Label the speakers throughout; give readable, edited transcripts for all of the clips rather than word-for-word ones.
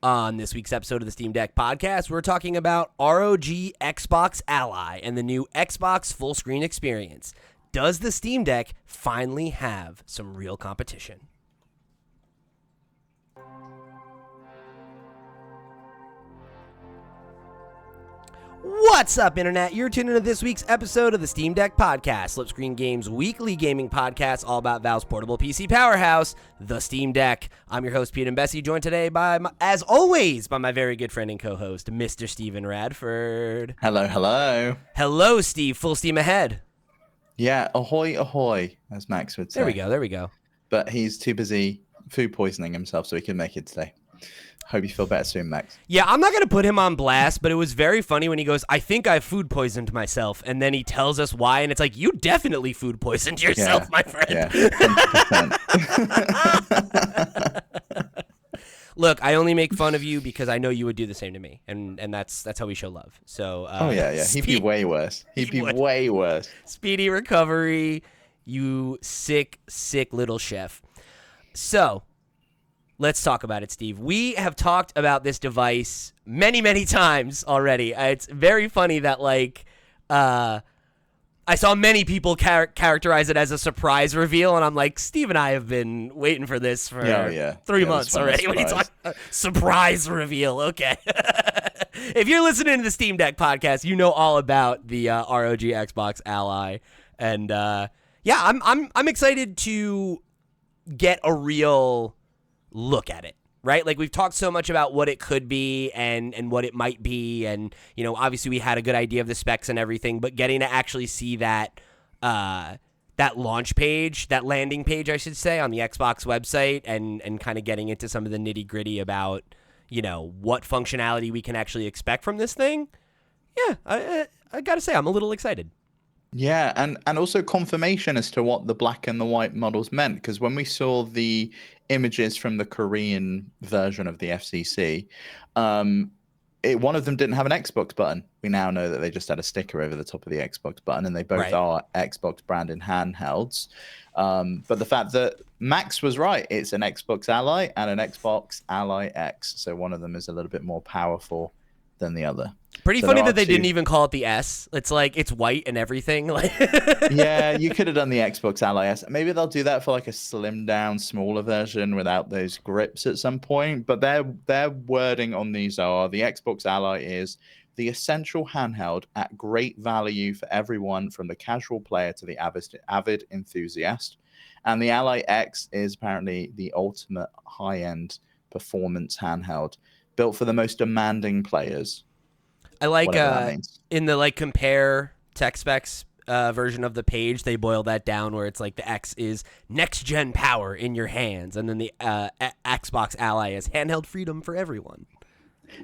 Speaker 1: On this week's episode of the Steam Deck podcast, we're talking about ROG Xbox Ally and the new Xbox full screen experience. Does the Steam Deck finally have some real competition? What's up, Internet? You're tuned into this week's episode of the Steam Deck podcast, Slipscreen Games' weekly gaming podcast, all about Valve's portable PC powerhouse, the Steam Deck. I'm your host, Pete and Bessie, joined today by, as always, by my very good friend and co-host, Mr. Steven Radford.
Speaker 2: Hello, hello.
Speaker 1: Hello, Steve. Full steam ahead.
Speaker 2: Yeah, ahoy, ahoy, as Max would say.
Speaker 1: There we go.
Speaker 2: But he's too busy food poisoning himself so he can make it today. Hope you feel better soon, Max.
Speaker 1: Yeah, I'm not going to put him on blast, but it was very funny when he goes, I think I food poisoned myself, and then he tells us why, and it's like, you definitely food poisoned yourself, my friend.
Speaker 2: Yeah, 100%.
Speaker 1: Look, I only make fun of you because I know you would do the same to me, and that's how we show love. So,
Speaker 2: He'd be way worse. He'd be way worse.
Speaker 1: Speedy recovery, you sick little chef. So, let's talk about it, Steve. We have talked about this device many times already. It's very funny that, I saw many people characterize it as a surprise reveal, and I'm like, Steve and I have been waiting for this for 3 months already. When you talk surprise reveal, okay. If you're listening to the Steam Deck podcast, you know all about the ROG Xbox Ally, and I'm excited to get a real look at it, right? Like, we've talked so much about what it could be and what it might be, and obviously we had a good idea of the specs and everything, but getting to actually see that launch page, that landing page, I should say, on the Xbox website, and kind of getting into some of the nitty gritty about what functionality we can actually expect from this thing. Yeah, I gotta say, I'm a little excited.
Speaker 2: Yeah, and also confirmation as to what the black and the white models meant, because when we saw the images from the Korean version of the FCC, one of them didn't have an Xbox button. We now know that they just had a sticker over the top of the Xbox button, and they both are Xbox branded handhelds. But the fact that Max was right, it's an Xbox Ally and an Xbox Ally X, so one of them is a little bit more powerful than the other.
Speaker 1: Pretty funny that they didn't even call it the S. It's like, it's white and everything.
Speaker 2: Yeah, you could have done the Xbox Ally S. Maybe they'll do that for like a slimmed down, smaller version without those grips at some point. But their wording on these are, the Xbox Ally is the essential handheld at great value for everyone from the casual player to the avid enthusiast. And the Ally X is apparently the ultimate high-end performance handheld, built for the most demanding players.
Speaker 1: I like in the compare tech specs version of the page, they boil that down where it's like the X is next gen power in your hands, and then the Xbox Ally is handheld freedom for everyone.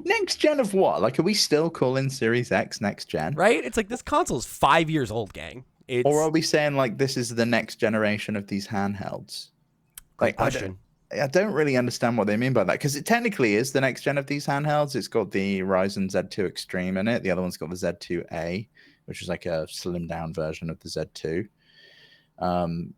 Speaker 2: Next gen of what? Like, are we still calling Series X next gen?
Speaker 1: Right? It's like, this console is 5 years old, gang.
Speaker 2: Or are we saying like this is the next generation of these handhelds?
Speaker 1: Great question.
Speaker 2: I don't really understand what they mean by that, because it technically is the next gen of these handhelds. It's got the Ryzen Z2 Extreme in it. The other one's got the Z2A, which is like a slimmed down version of the Z2,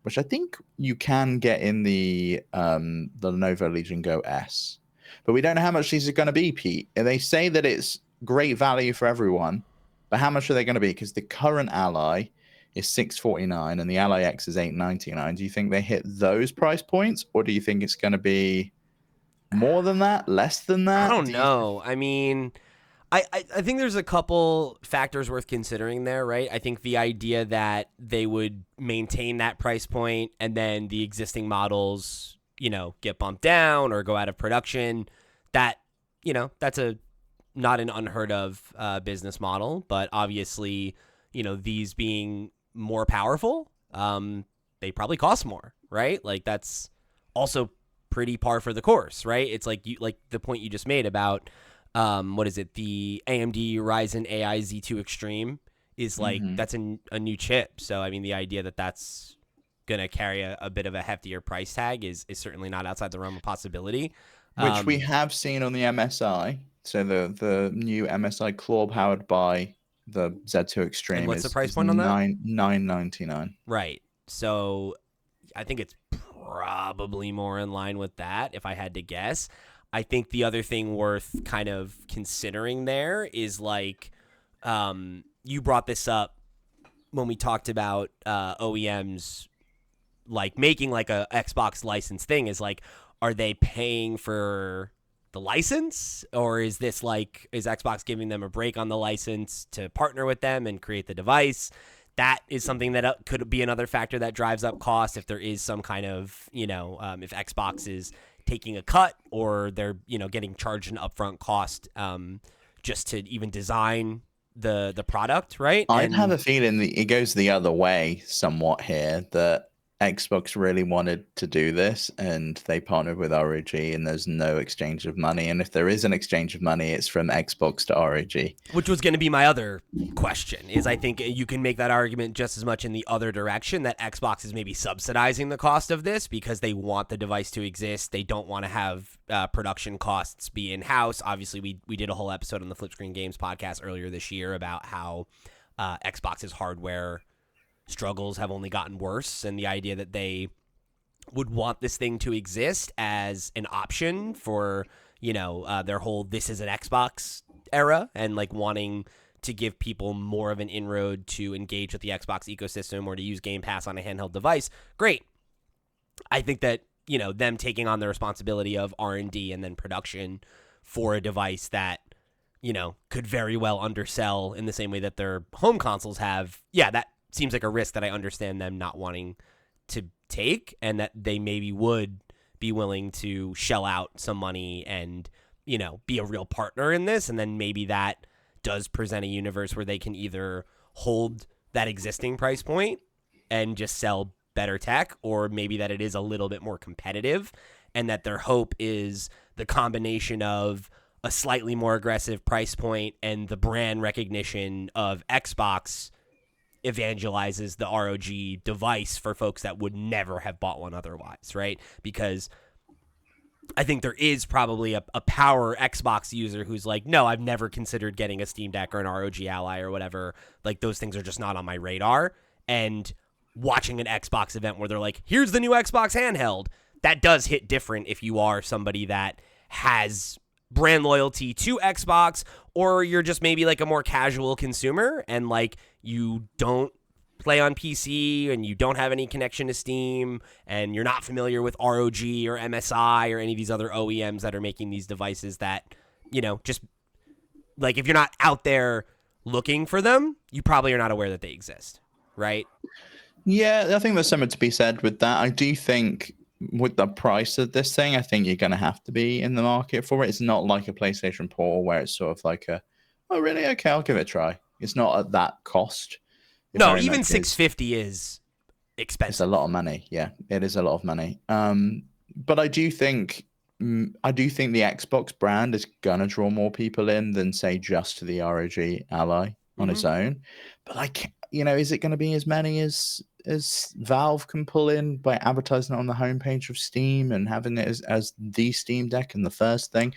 Speaker 2: which I think you can get in the Lenovo Legion Go S. But we don't know how much these are going to be, Pete. And they say that it's great value for everyone, but how much are they going to be? Because the current Ally is $649 and the Ally X is $899. Do you think they hit those price points, or do you think it's going to be more than that, less than that?
Speaker 1: I don't know. I mean, I think there's a couple factors worth considering there, right? I think the idea that they would maintain that price point and then the existing models, get bumped down or go out of production, that's not an unheard of business model. But obviously, these being more powerful, they probably cost more, right? Like, that's also pretty par for the course, right? It's like the point you just made about what is it, the AMD Ryzen AI Z2 Extreme is like, that's a new chip. So I mean, the idea that that's gonna carry a bit of a heftier price tag is certainly not outside the realm of possibility,
Speaker 2: which we have seen on the MSI. So the new MSI Claw powered by the Z2 Extreme.
Speaker 1: And what's the price point on that?
Speaker 2: $999.
Speaker 1: Right. So I think it's probably more in line with that, if I had to guess. I think the other thing worth kind of considering there is like, you brought this up when we talked about OEMs like making like a Xbox license thing, is like, are they paying for the license, or is this like, is Xbox giving them a break on the license to partner with them and create the device? That is something that could be another factor that drives up cost if there is some kind of, if Xbox is taking a cut, or they're, getting charged an upfront cost just to even design the product, right?
Speaker 2: I'd have a feeling that it goes the other way somewhat here, that Xbox really wanted to do this and they partnered with ROG, and there's no exchange of money. And if there is an exchange of money, it's from Xbox to ROG.
Speaker 1: Which was going to be my other question, is I think you can make that argument just as much in the other direction, that Xbox is maybe subsidizing the cost of this because they want the device to exist. They don't want to have production costs be in-house. Obviously, we did a whole episode on the Flip Screen Games podcast earlier this year about how Xbox's hardware struggles have only gotten worse, and the idea that they would want this thing to exist as an option for, their whole "this is an Xbox" era, and like wanting to give people more of an inroad to engage with the Xbox ecosystem or to use Game Pass on a handheld device. Great. I think that, them taking on the responsibility of R&D and then production for a device that, could very well undersell in the same way that their home consoles have, that seems like a risk that I understand them not wanting to take, and that they maybe would be willing to shell out some money and, be a real partner in this. And then maybe that does present a universe where they can either hold that existing price point and just sell better tech, or maybe that it is a little bit more competitive, and that their hope is the combination of a slightly more aggressive price point and the brand recognition of Xbox evangelizes the ROG device for folks that would never have bought one otherwise, right? Because I think there is probably a power Xbox user who's like, no, I've never considered getting a Steam Deck or an ROG Ally or whatever. Like, those things are just not on my radar. And watching an Xbox event where they're like, here's the new Xbox handheld, that does hit different if you are somebody that has brand loyalty to Xbox, or you're just maybe like a more casual consumer and like you don't play on PC and you don't have any connection to Steam and you're not familiar with ROG or MSI or any of these other OEMs that are making these devices, that, just like, if you're not out there looking for them, you probably are not aware that they exist, right?
Speaker 2: Yeah, I think there's something to be said with that. I do think with the price of this thing, I think you're going to have to be in the market for it. It's not like a PlayStation Portal where it's sort of like oh, really? Okay, I'll give it a try. It's not at that cost.
Speaker 1: No, even $650 is expensive.
Speaker 2: It's a lot of money. Yeah, it is a lot of money. But I do think the Xbox brand is going to draw more people in than, say, just the ROG Ally on its own. But like, is it going to be as many as Valve can pull in by advertising it on the homepage of Steam and having it as the Steam Deck and the first thing?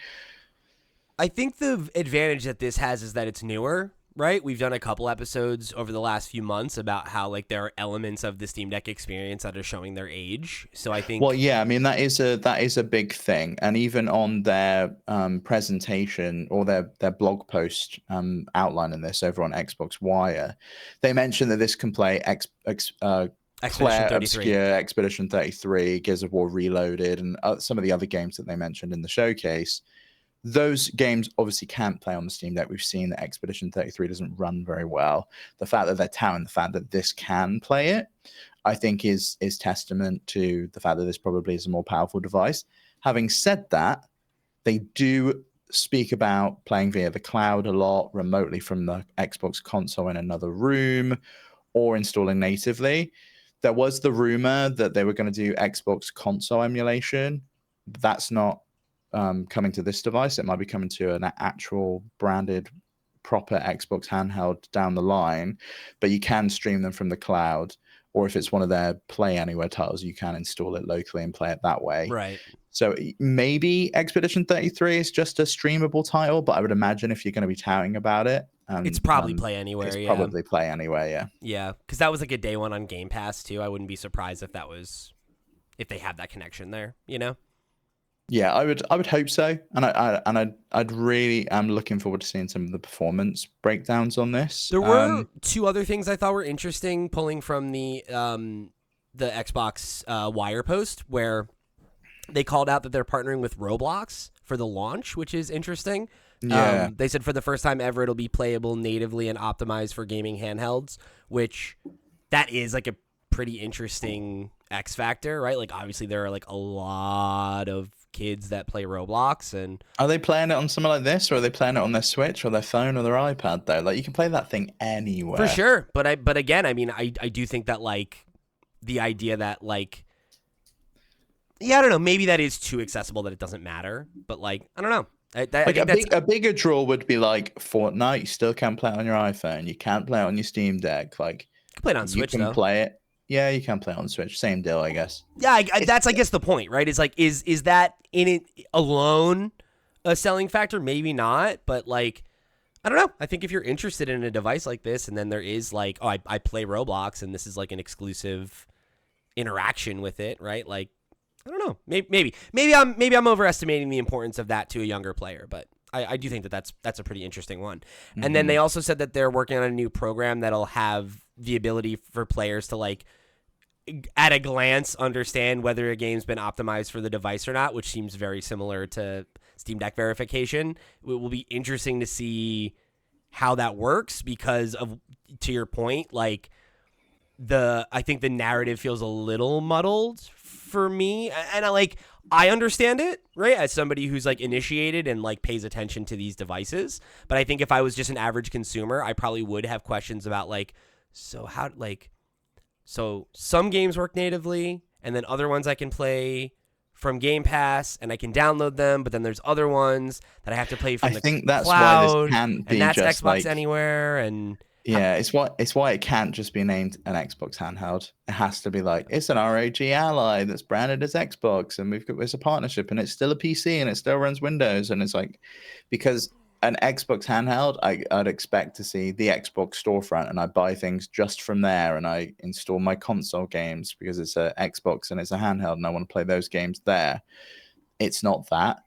Speaker 1: I think the advantage that this has is that it's newer, right? We've done a couple episodes over the last few months about how like there are elements of the Steam Deck experience that are showing their age. So I think,
Speaker 2: well, yeah, I mean that is a big thing, and even on their presentation or their blog post outlining this over on Xbox Wire, they mentioned that this can play Claire Obscure, Expedition 33, Gears of War Reloaded, and some of the other games that they mentioned in the showcase. Those games obviously can't play on the Steam Deck. We've seen that Expedition 33 doesn't run very well. The fact that they're touting the fact that this can play it, I think is testament to the fact that this probably is a more powerful device. Having said that, they do speak about playing via the cloud a lot, remotely from the Xbox console in another room, or installing natively. There was the rumor that they were going to do Xbox console emulation. That's not coming to this device. It might be coming to an actual branded proper Xbox handheld down the line, but you can stream them from the cloud, or if it's one of their Play Anywhere titles, you can install it locally and play it that way.
Speaker 1: Right.
Speaker 2: So maybe Expedition 33 is just a streamable title, but I would imagine if you're going to be touting about it,
Speaker 1: it's probably Play Anywhere.
Speaker 2: It's probably Play Anywhere, yeah.
Speaker 1: Yeah, because that was like a day one on Game Pass too. I wouldn't be surprised if they have that connection there,
Speaker 2: Yeah, I would hope so, and I'd really am looking forward to seeing some of the performance breakdowns on this.
Speaker 1: There were two other things I thought were interesting, pulling from the Xbox Wire post, where they called out that they're partnering with Roblox for the launch, which is interesting.
Speaker 2: Yeah.
Speaker 1: They said for the first time ever, it'll be playable natively and optimized for gaming handhelds, which that is like a pretty interesting X factor, right? Like, obviously there are like a lot of kids that play Roblox, and
Speaker 2: Are they playing it on something like this, or are they playing it on their Switch or their phone or their iPad though? Like, you can play that thing anywhere.
Speaker 1: for sure. But again, I mean, I do think that, like, the idea that, like, yeah, I don't know, maybe that is too accessible that it doesn't matter. But, like, I don't know. I think
Speaker 2: a bigger draw would be like Fortnite. You still can't play it on your iPhone. You can't play it on your Steam Deck. Like,
Speaker 1: you can play it on Switch,
Speaker 2: you can
Speaker 1: though.
Speaker 2: play it. Yeah, you can play it on Switch. Same deal, I guess.
Speaker 1: Yeah, that's, I guess, the point, right? Is like, is that in it alone a selling factor? Maybe not, but, like, I don't know. I think if you're interested in a device like this, and then there is like, oh, I play Roblox, and this is like an exclusive interaction with it, right? Like, I don't know. Maybe I'm overestimating the importance of that to a younger player, but I do think that that's a pretty interesting one. Mm-hmm. And then they also said that they're working on a new program that'll have the ability for players to, like, at a glance understand whether a game's been optimized for the device or not, which seems very similar to Steam Deck verification. It will be interesting to see how that works because of, to your point, like, I think the narrative feels a little muddled for me, and I understand it, right, as somebody who's, like, initiated and, like, pays attention to these devices. But I think if I was just an average consumer, I probably would have questions about, like, so some games work natively, and then other ones I can play from Game Pass, and I can download them, but then there's other ones that I have to play from the cloud. I think that's why this can't be, and that's just Xbox like, Anywhere, and
Speaker 2: yeah, it's why it can't just be named an Xbox handheld. It has to be like, it's an ROG Ally that's branded as Xbox, and it's a partnership, and it's still a PC, and it still runs Windows, and it's like, because an Xbox handheld, I'd expect to see the Xbox storefront, and I buy things just from there, and I install my console games because it's a Xbox and it's a handheld, and I want to play those games there. It's not that.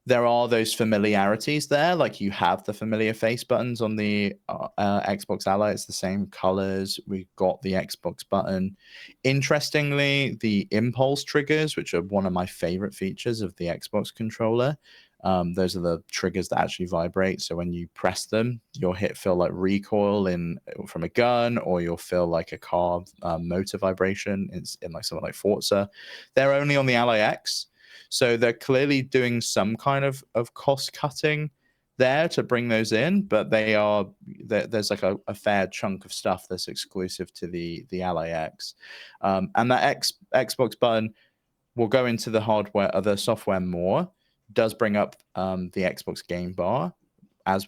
Speaker 2: There are those familiarities there, like you have the familiar face buttons on the Xbox Ally. It's the same colors. We've got the Xbox button. Interestingly, the impulse triggers, which are one of my favorite features of the Xbox controller, those are the triggers that actually vibrate. So when you press them, you'll feel like recoil from a gun, or you'll feel like a car motor vibration in like something like Forza. They're only on the Ally X. So they're clearly doing some kind of cost cutting there to bring those in, but there's like a fair chunk of stuff that's exclusive to the Ally X. And that Xbox button will go into the hardware, the software more. Does bring up the Xbox Game Bar as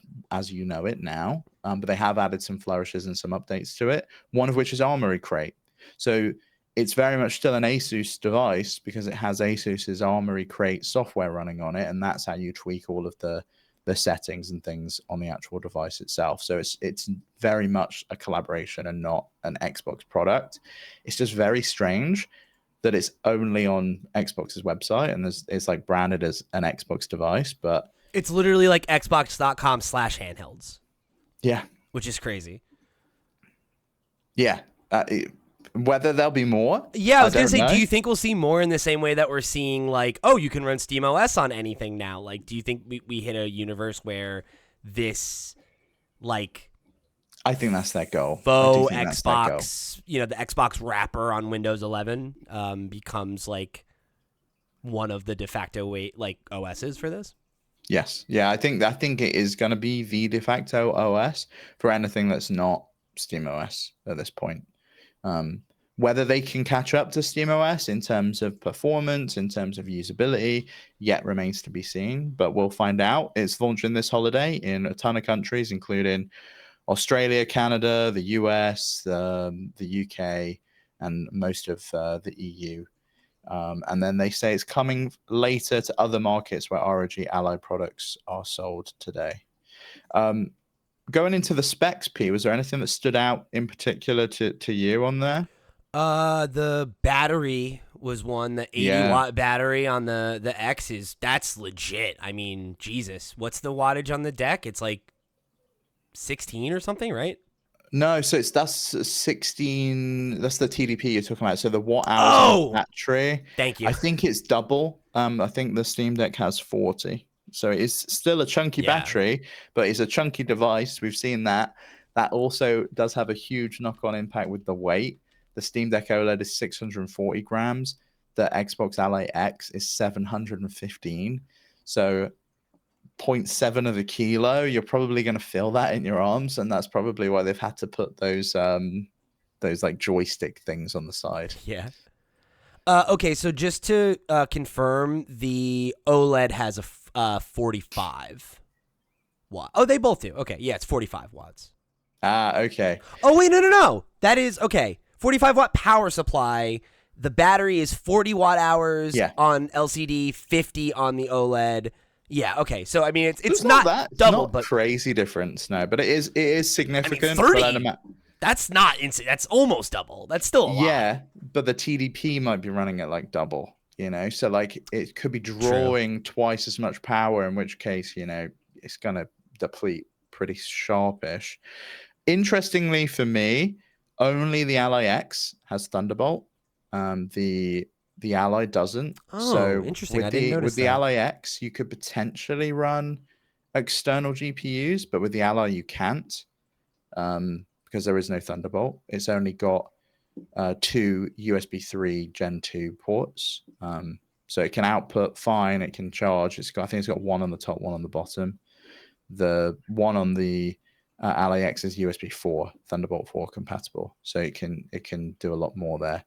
Speaker 2: you know it now, but they have added some flourishes and some updates to it, one of which is Armory Crate. So it's very much still an Asus device because it has Asus's Armory Crate software running on it, and that's how you tweak all of the settings and things on the actual device itself. So it's very much a collaboration and not an Xbox product. It's just very strange that it's only on Xbox's website and it's like branded as an Xbox device, but
Speaker 1: it's literally like xbox.com/handhelds.
Speaker 2: Yeah.
Speaker 1: Which is crazy.
Speaker 2: Yeah. Whether there'll be more?
Speaker 1: Yeah, I was going to say, do you think we'll see more in the same way that we're seeing, like, oh, you can run SteamOS on anything now? Like, do you think we hit a universe where this, like,
Speaker 2: I think that's that goal.
Speaker 1: Faux Xbox, the Xbox wrapper on Windows 11 becomes, like, one of the de facto OSs for this?
Speaker 2: Yes. Yeah, I think it is going to be the de facto OS for anything that's not SteamOS at this point. Whether they can catch up to SteamOS in terms of performance, in terms of usability, yet remains to be seen, but we'll find out. It's launching this holiday in a ton of countries, including Australia, Canada, the US, the UK, and most of the EU. And then they say it's coming later to other markets where ROG Ally products are sold today. Going into the specs, P, was there anything that stood out in particular to you on there?
Speaker 1: The battery was one. The 80-watt battery on the X that's legit. I mean, Jesus. What's the wattage on the deck? It's like 16 or something, right?
Speaker 2: No, so that's 16. That's the TDP you're talking about. So the watt hours on the battery.
Speaker 1: Thank you.
Speaker 2: I think it's double. I think the Steam Deck has 40. So it's still a chunky battery, but it's a chunky device. We've seen that. That also does have a huge knock-on impact with the weight. The Steam Deck OLED is 640 grams. The Xbox Ally X is 715. So 0.7 of a kilo, you're probably going to feel that in your arms, and that's probably why they've had to put those like joystick things on the side.
Speaker 1: Yeah. Okay, so just to confirm, the OLED has a 45 watt. Oh, they both do. Okay, yeah, it's 45 watts.
Speaker 2: Okay.
Speaker 1: Oh wait, no. That is okay. 45-watt power supply. The battery is 40 watt hours on LCD, 50 on the OLED. Yeah, okay. So I mean, it's not
Speaker 2: that
Speaker 1: double,
Speaker 2: not
Speaker 1: but
Speaker 2: crazy difference. No, but it is significant.
Speaker 1: I mean, 30. That's not insane. That's almost double. That's still a lot.
Speaker 2: Yeah, but the TDP might be running at like double. So like it could be drawing twice as much power. In which case, it's gonna deplete pretty sharpish. Interestingly for me, only the Ally X has Thunderbolt. The Ally doesn't.
Speaker 1: Oh,
Speaker 2: so
Speaker 1: interesting. I didn't notice
Speaker 2: with the Ally X, you could potentially run external GPUs, but with the Ally you can't, because there is no Thunderbolt. It's only got 2 USB 3 Gen 2 ports. So it can output fine. It can charge. I think it's got one on the top, one on the bottom. The one on the Ally X is USB 4, Thunderbolt 4 compatible, so it can do a lot more there.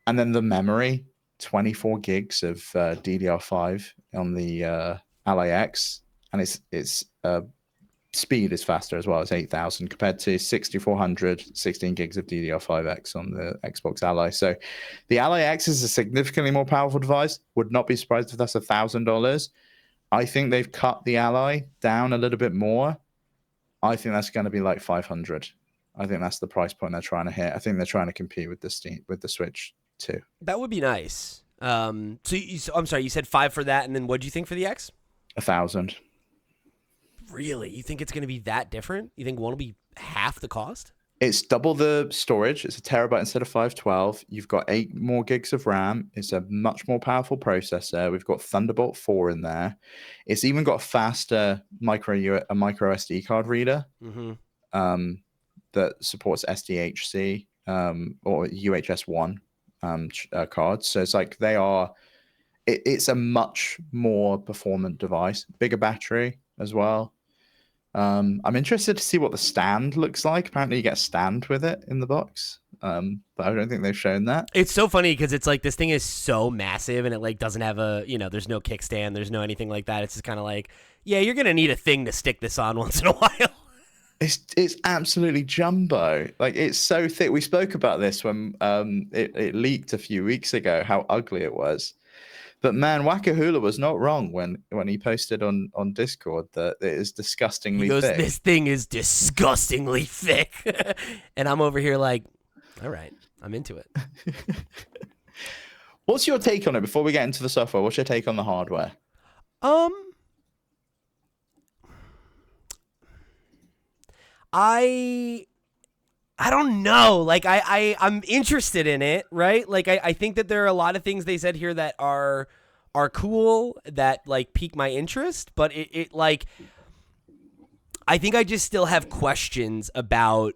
Speaker 2: And then the memory, 24 gigs of DDR5 on the Ally X, and its speed is faster as well. It's 8,000 compared to 6,400, 16 gigs of DDR5X on the Xbox Ally. So the Ally X is a significantly more powerful device. Would not be surprised if that's $1,000. I think they've cut the Ally down a little bit more. I think that's going to be like 500. I think that's the price point they're trying to hit. I think they're trying to compete with the Switch too.
Speaker 1: That would be nice. So I'm sorry, you said 5 for that, and then what do you think for the X?
Speaker 2: 1,000.
Speaker 1: Really? You think it's going to be that different? You think one will be half the cost?
Speaker 2: It's double the storage. It's 1 terabyte instead of 512. You've got 8 more gigs of RAM. It's a much more powerful processor. We've got Thunderbolt 4 in there. It's even got a faster micro SD card reader that supports SDHC or UHS-1 cards. So it's like it's a much more performant device. Bigger battery as well. I'm interested to see what the stand looks like. Apparently you get a stand with it in the box, but I don't think they've shown that.
Speaker 1: It's so funny because it's like this thing is so massive and it like doesn't have there's no kickstand, there's no anything like that. It's just kind of like, yeah, you're gonna need a thing to stick this on once in a while.
Speaker 2: It's absolutely jumbo. Like, it's so thick. We spoke about this when it leaked a few weeks ago, how ugly it was. But man, Wakahula was not wrong when he posted on Discord that it is disgustingly thick.
Speaker 1: This thing is disgustingly thick. And I'm over here like, all right, I'm into it.
Speaker 2: What's your take on it before we get into the software? What's your take on the hardware?
Speaker 1: I don't know. Like I'm interested in it, right? Like I think that there are a lot of things they said here that are cool, that like pique my interest, but it like I think I just still have questions about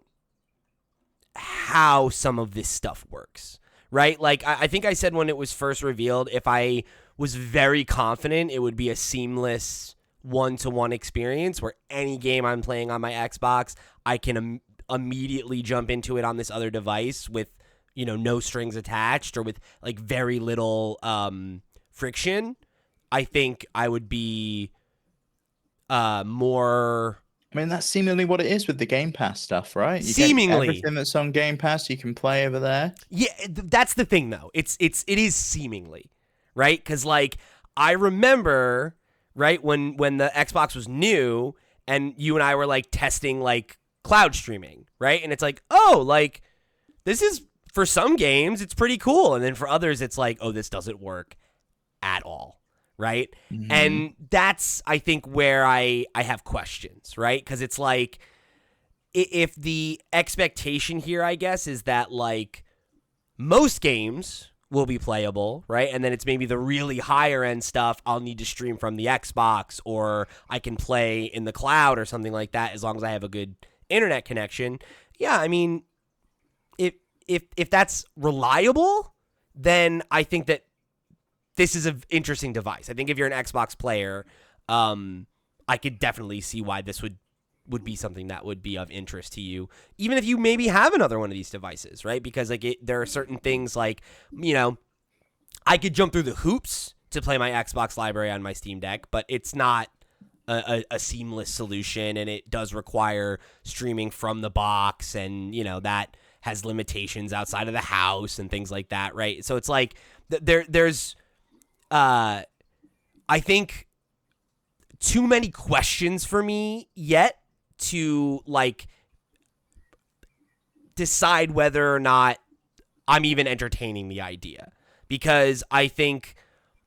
Speaker 1: how some of this stuff works, right? Like I think I said when it was first revealed, if I was very confident it would be a seamless one-to-one experience where any game I'm playing on my Xbox, I can immediately jump into it on this other device with, no strings attached or with like very little friction. I think I would be more.
Speaker 2: I mean, that's seemingly what it is with the Game Pass stuff, right?
Speaker 1: Seemingly,
Speaker 2: everything that's on Game Pass you can play over there.
Speaker 1: Yeah, that's the thing, though. It is seemingly, right? Because like I remember, right, when the Xbox was new and you and I were like testing like cloud streaming, right? And it's like, oh, like this is for some games, it's pretty cool. And then for others, it's like, oh, this doesn't work at all, right?
Speaker 2: Mm-hmm.
Speaker 1: And that's, I think, where I have questions, right? Because it's like, if the expectation here, I guess, is that, like, most games will be playable, right? And then it's maybe the really higher end stuff I'll need to stream from the Xbox, or I can play in the cloud or something like that as long as I have a good internet connection. Yeah, I mean, if that's reliable, then I think that this is an interesting device. I think if you're an Xbox player, I could definitely see why this would be something that would be of interest to you, even if you maybe have another one of these devices, right? Because like there are certain things like, you know, I could jump through the hoops to play my Xbox library on my Steam Deck, but it's not a seamless solution, and it does require streaming from the box, and, you know, that has limitations outside of the house and things like that, right? So it's like there's I think too many questions for me yet to like decide whether or not I'm even entertaining the idea, because I think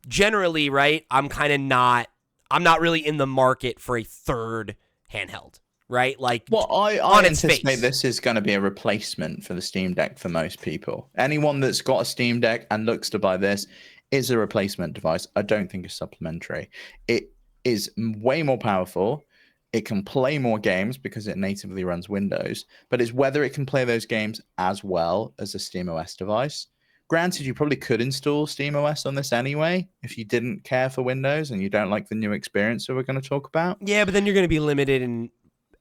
Speaker 1: generally, right, I'm not really in the market for a third handheld, right? Like,
Speaker 2: well, I anticipate this is going to be a replacement for the Steam Deck for most people. Anyone that's got a Steam Deck and looks to buy this is a replacement device. I don't think it's supplementary. It is way more powerful. It can play more games because it natively runs Windows, but it's whether it can play those games as well as a SteamOS device. Granted, you probably could install SteamOS on this anyway if you didn't care for Windows and you don't like the new experience that we're going to talk about.
Speaker 1: Yeah, but then you're going to be limited in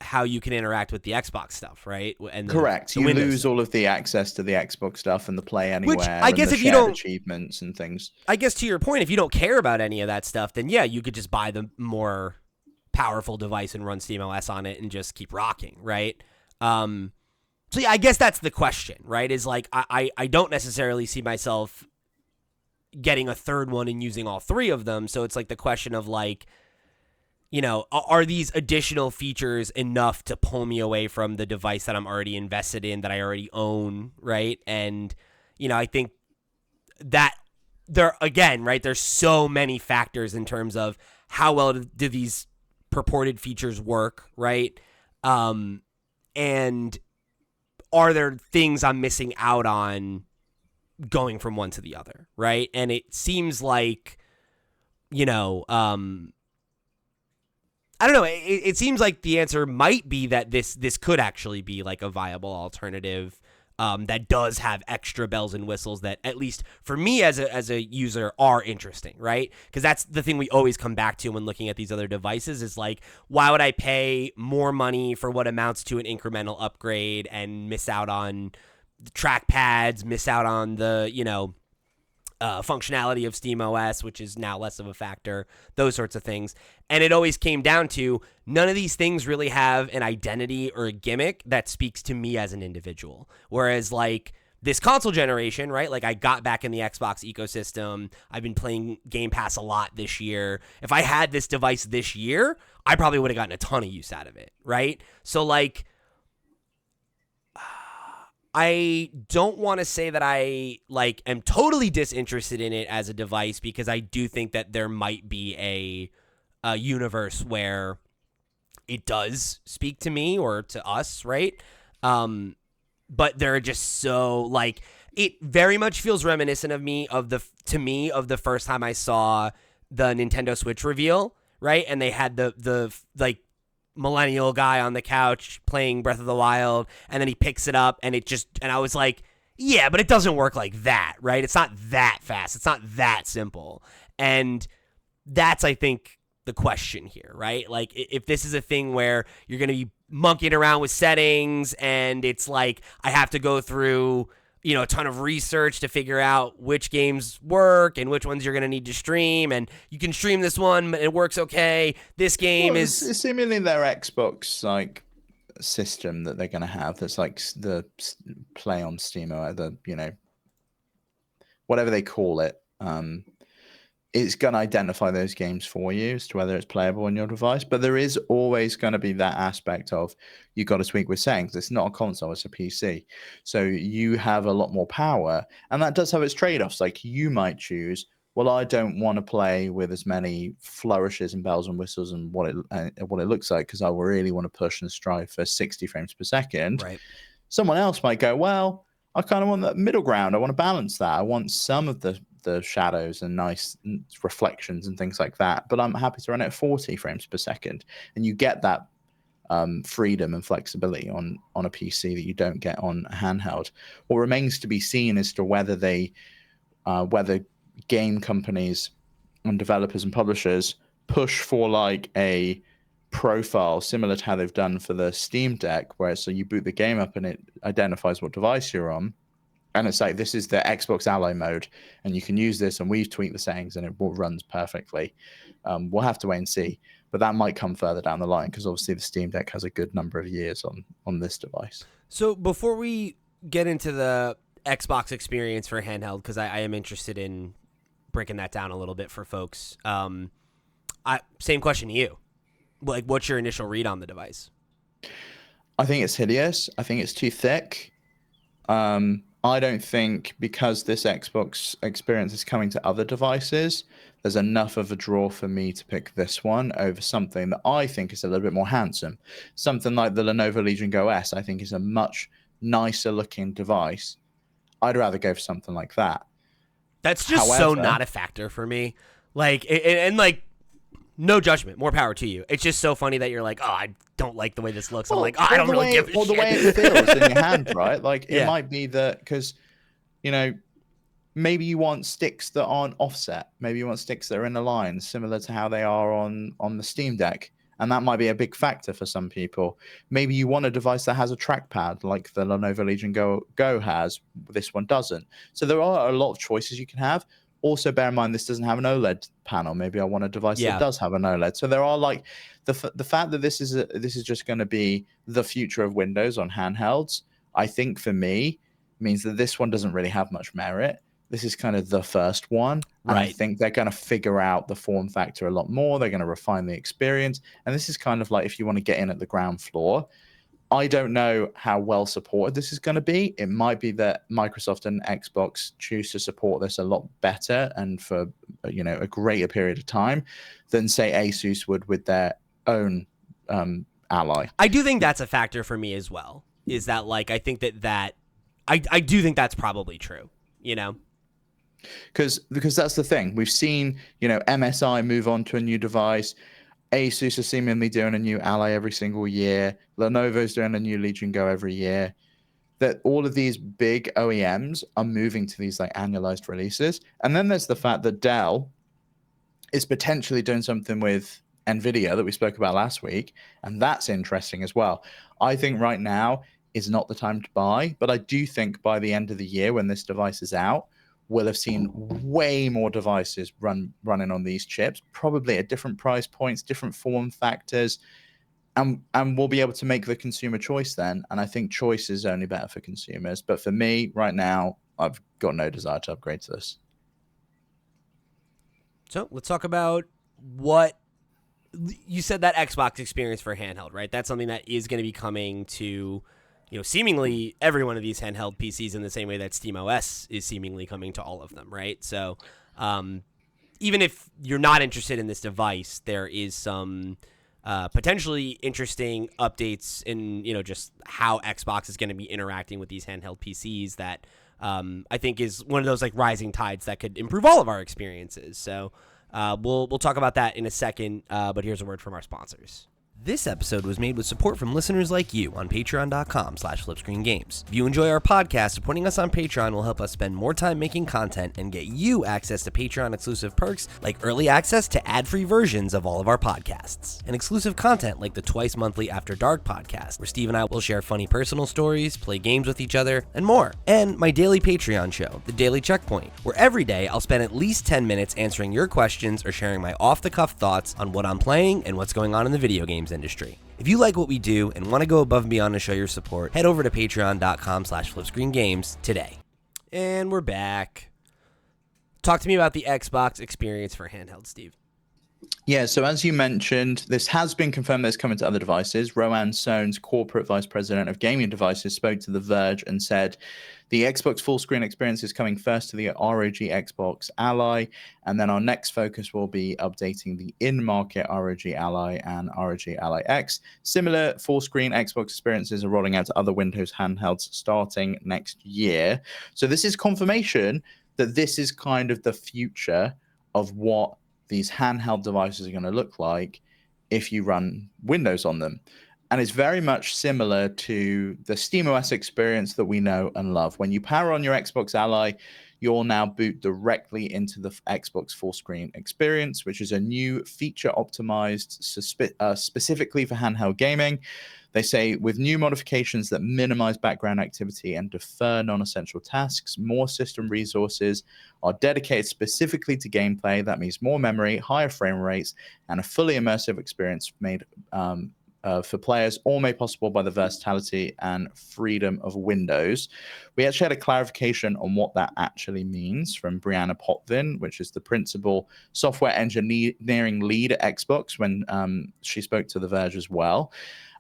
Speaker 1: how you can interact with the Xbox stuff, right? And
Speaker 2: correct. You lose all of the access to the Xbox stuff and the play anywhere.
Speaker 1: Which I guess if you don't
Speaker 2: achievements and things.
Speaker 1: I guess to your point, if you don't care about any of that stuff, then yeah, you could just buy the more powerful device and run SteamOS on it and just keep rocking, right? So yeah, I guess that's the question, right? Is like I don't necessarily see myself getting a third one and using all three of them. So it's like the question of like, you know, are these additional features enough to pull me away from the device that I'm already invested in, that I already own, right? And, you know, I think that there's so many factors in terms of how well do these purported features work, right? And are there things I'm missing out on going from one to the other, right? And it seems like, you know, I don't know. It seems like the answer might be that this could actually be like a viable alternative that does have extra bells and whistles that, at least for me as a user, are interesting, right? Because that's the thing we always come back to when looking at these other devices is like, why would I pay more money for what amounts to an incremental upgrade and miss out on the trackpads, miss out on the, you know, functionality of SteamOS, which is now less of a factor, those sorts of things. And it always came down to none of these things really have an identity or a gimmick that speaks to me as an individual. Whereas like this console generation, right? Like I got back in the Xbox ecosystem. I've been playing Game Pass a lot this year. If I had this device this year, I probably would have gotten a ton of use out of it, right? So like, I don't want to say that I like am totally disinterested in it as a device, because I do think that there might be a universe where it does speak to me or to us, right? But they're just so like, it very much feels reminiscent of the first time I saw the Nintendo Switch reveal, right? And they had the like millennial guy on the couch playing Breath of the Wild, and then he picks it up and I was like, yeah, but it doesn't work like that, right? It's not that fast. It's not that simple. And that's, I think, the question here, right? Like, if this is a thing where you're going to be monkeying around with settings and it's like, I have to go through, you know, a ton of research to figure out which games work and which ones you're going to need to stream, and you can stream this one, but it works okay. This game is
Speaker 2: seemingly their Xbox like system that they're going to have. That's like the play on Steam or the, you know, whatever they call it. it's going to identify those games for you as to whether it's playable on your device. But there is always going to be that aspect of you got to tweak with settings. It's not a console, it's a PC. So you have a lot more power. And that does have its trade-offs. Like you might choose, well, I don't want to play with as many flourishes and bells and whistles and what it looks like, because I really want to push and strive for 60 frames per second.
Speaker 1: Right.
Speaker 2: Someone else might go, well, I kind of want that middle ground. I want to balance that. I want some of the shadows and nice reflections and things like that, but I'm happy to run it at 40 frames per second. And you get that freedom and flexibility on a PC that you don't get on a handheld. What remains to be seen as to whether whether game companies and developers and publishers push for like a profile similar to how they've done for the Steam Deck, where so you boot the game up and it identifies what device you're on. And it's like, this is the Xbox Ally mode, and you can use this, and we've tweaked the settings, and it runs perfectly. We'll have to wait and see, but that might come further down the line, because obviously the Steam Deck has a good number of years on this device.
Speaker 1: So before we get into the Xbox experience for handheld, because I am interested in breaking that down a little bit for folks, same question to you. Like, what's your initial read on the device?
Speaker 2: I think it's hideous. I think it's too thick. I don't think, because this Xbox experience is coming to other devices, there's enough of a draw for me to pick this one over something that I think is a little bit more handsome. Something like the Lenovo Legion Go S, I think, is a much nicer looking device. I'd rather go for something like that.
Speaker 1: That's just so not a factor for me. Like, and like, no judgment, more power to you. It's just so funny that you're like, oh, I don't like the way this looks. I'm like, oh, I don't really give a shit.
Speaker 2: Or the way it feels in your hand, right? Like, it might be that, because, you know, maybe you want sticks that aren't offset. Maybe you want sticks that are in a line, similar to how they are on the Steam Deck. And that might be a big factor for some people. Maybe you want a device that has a trackpad, like the Lenovo Legion Go has. This one doesn't. So there are a lot of choices you can have. Also, bear in mind, this doesn't have an OLED panel. Maybe I want a device that does have an OLED. So there are, like, the fact that this is just going to be the future of Windows on handhelds, I think for me means that this one doesn't really have much merit. This is kind of the first one. And I think they're going to figure out the form factor a lot more. They're going to refine the experience. And this is kind of like, if you want to get in at the ground floor, I don't know how well supported this is going to be. It might be that Microsoft and Xbox choose to support this a lot better and for, you know, a greater period of time than, say, Asus would with their own Ally.
Speaker 1: I do think that's a factor for me as well. Is that, like, I think that I do think that's probably true. You know,
Speaker 2: because that's the thing. We've seen, you know, MSI move on to a new device. Asus is seemingly doing a new Ally every single year. Lenovo's doing a new Legion Go every year. That all of these big OEMs are moving to these like annualized releases. And then there's the fact that Dell is potentially doing something with NVIDIA that we spoke about last week. And that's interesting as well. I think right now is not the time to buy, but I do think by the end of the year, when this device is out, we'll have seen way more devices running on these chips, probably at different price points, different form factors, and we'll be able to make the consumer choice then. And I think choice is only better for consumers. But for me, right now, I've got no desire to upgrade to this.
Speaker 1: So let's talk about what you said, that Xbox experience for handheld, right? That's something that is going to be coming to, you know, seemingly every one of these handheld PCs, in the same way that SteamOS is seemingly coming to all of them, right? So even if you're not interested in this device, there is some potentially interesting updates in, you know, just how Xbox is going to be interacting with these handheld PCs that I think is one of those like rising tides that could improve all of our experiences. So we'll talk about that in a second, but here's a word from our sponsors. This episode was made with support from listeners like you on patreon.com/flipscreengames. If you enjoy our podcast, supporting us on Patreon will help us spend more time making content and get you access to Patreon exclusive perks like early access to ad-free versions of all of our podcasts, and exclusive content like the twice monthly After Dark podcast, where Steve and I will share funny personal stories, play games with each other, and more. And my daily Patreon show, The Daily Checkpoint, where every day I'll spend at least 10 minutes answering your questions or sharing my off-the-cuff thoughts on what I'm playing and what's going on in the video games industry. If you like what we do and want to go above and beyond to show your support, head over to patreon.com/flipscreengames today. And we're back. Talk to me about the Xbox experience for handheld, Steve.
Speaker 2: Yeah, so as you mentioned, this has been confirmed that it's coming to other devices. Rowan Sohn's corporate vice president of gaming devices spoke to The Verge and said the Xbox full screen experience is coming first to the ROG Xbox Ally, and then our next focus will be updating the in-market ROG Ally and ROG Ally X. Similar full screen Xbox experiences are rolling out to other Windows handhelds starting next year. So this is confirmation that this is kind of the future of what these handheld devices are going to look like if you run Windows on them. And it's very much similar to the SteamOS experience that we know and love. When you power on your Xbox Ally, you'll now boot directly into the Xbox full screen experience, which is a new feature optimized specifically for handheld gaming. They say with new modifications that minimize background activity and defer non-essential tasks, more system resources are dedicated specifically to gameplay. That means more memory, higher frame rates, and a fully immersive experience made for players, all made possible by the versatility and freedom of Windows. We actually had a clarification on what that actually means from Brianna Potvin, which is the principal software engineering lead at Xbox, when she spoke to The Verge as well.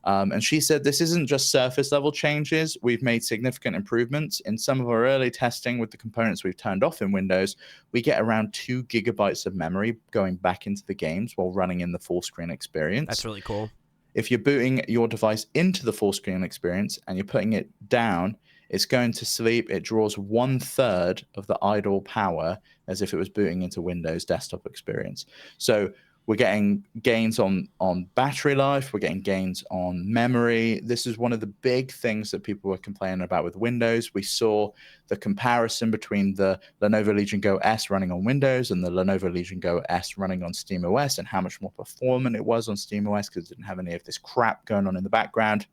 Speaker 2: And she said, this isn't just surface level changes. We've made significant improvements. In some of our early testing with the components we've turned off in Windows, we get around 2 gigabytes of memory going back into the games while running in the full screen experience.
Speaker 1: That's really cool.
Speaker 2: If you're booting your device into the full screen experience and you're putting it down, it's going to sleep. It draws 1/3 of the idle power as if it was booting into Windows desktop experience. So we're getting gains on battery life. We're getting gains on memory. This is one of the big things that people were complaining about with Windows. We saw the comparison between the Lenovo Legion Go S running on Windows and the Lenovo Legion Go S running on SteamOS, and how much more performant it was on SteamOS because it didn't have any of this crap going on in the background.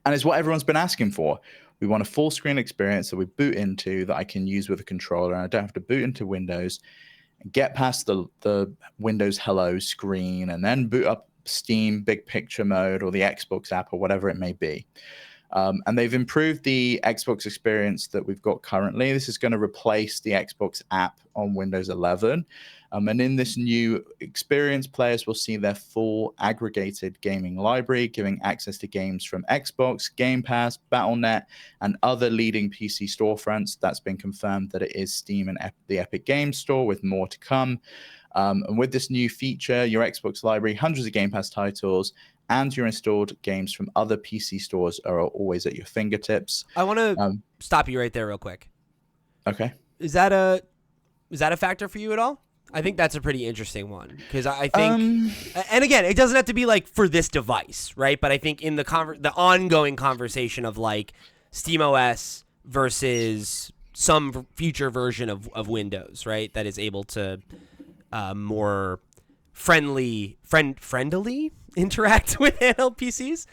Speaker 2: And it's what everyone's been asking for. We want a full screen experience that we boot into that I can use with a controller, and I don't have to boot into Windows, get past the Windows Hello screen, and then boot up Steam Big Picture mode or the Xbox app or whatever it may be. And they've improved the Xbox experience that we've got currently. This is going to replace the Xbox app on Windows 11. And in this new experience, players will see their full aggregated gaming library, giving access to games from Xbox, Game Pass, Battle.net, and other leading PC storefronts. That's been confirmed that it is Steam and the Epic Games Store, with more to come. And with this new feature, your Xbox library, hundreds of Game Pass titles, and your installed games from other PC stores are always at your fingertips.
Speaker 1: I want to stop you right there real quick.
Speaker 2: Okay.
Speaker 1: Is that a factor for you at all? I think that's a pretty interesting one, because I think, and again, it doesn't have to be like for this device, right? But I think in the ongoing conversation of like SteamOS versus some future version of Windows, right, that is able to more friendly interact with handheld PCs.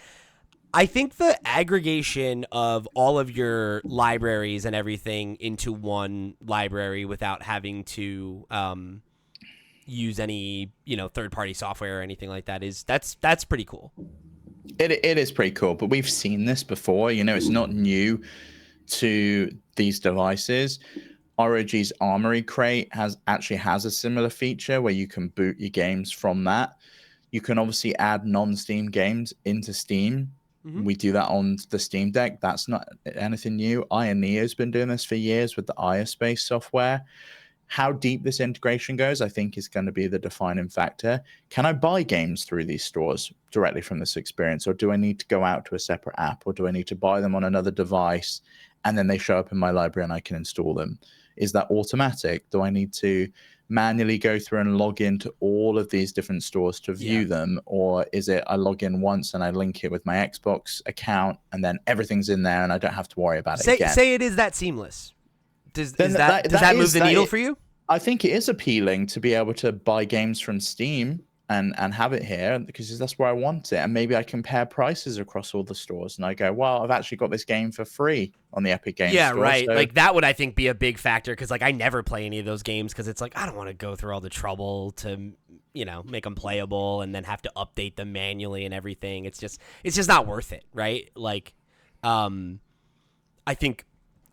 Speaker 1: I think the aggregation of all of your libraries and everything into one library without having to use any, third-party software or anything like that that's pretty cool.
Speaker 2: It is pretty cool, but we've seen this before. It's not new to these devices. ROG's Armory Crate has a similar feature where you can boot your games from that. You can obviously add non-Steam games into Steam. Mm-hmm. We do that on the Steam Deck. That's not anything new. Ioneo's been doing this for years with the IOSpace software. How deep this integration goes, I think, is going to be the defining factor. Can I buy games through these stores directly from this experience, or do I need to go out to a separate app, or do I need to buy them on another device and then they show up in my library and I can install them? Is that automatic? Do I need to manually go through and log into all of these different stores to view them? Or is it I log in once and I link it with my Xbox account and then everything's in there and I don't have to worry about it again?
Speaker 1: Say it is that seamless. Does that move the needle for you?
Speaker 2: I think it is appealing to be able to buy games from Steam and have it here, because that's where I want it. And maybe I compare prices across all the stores and I go, well, I've actually got this game for free on the Epic Games Store.
Speaker 1: Yeah, right. So like that would, I think, be a big factor, because like I never play any of those games because it's like I don't want to go through all the trouble to make them playable and then have to update them manually and everything. It's just not worth it, right? Like I think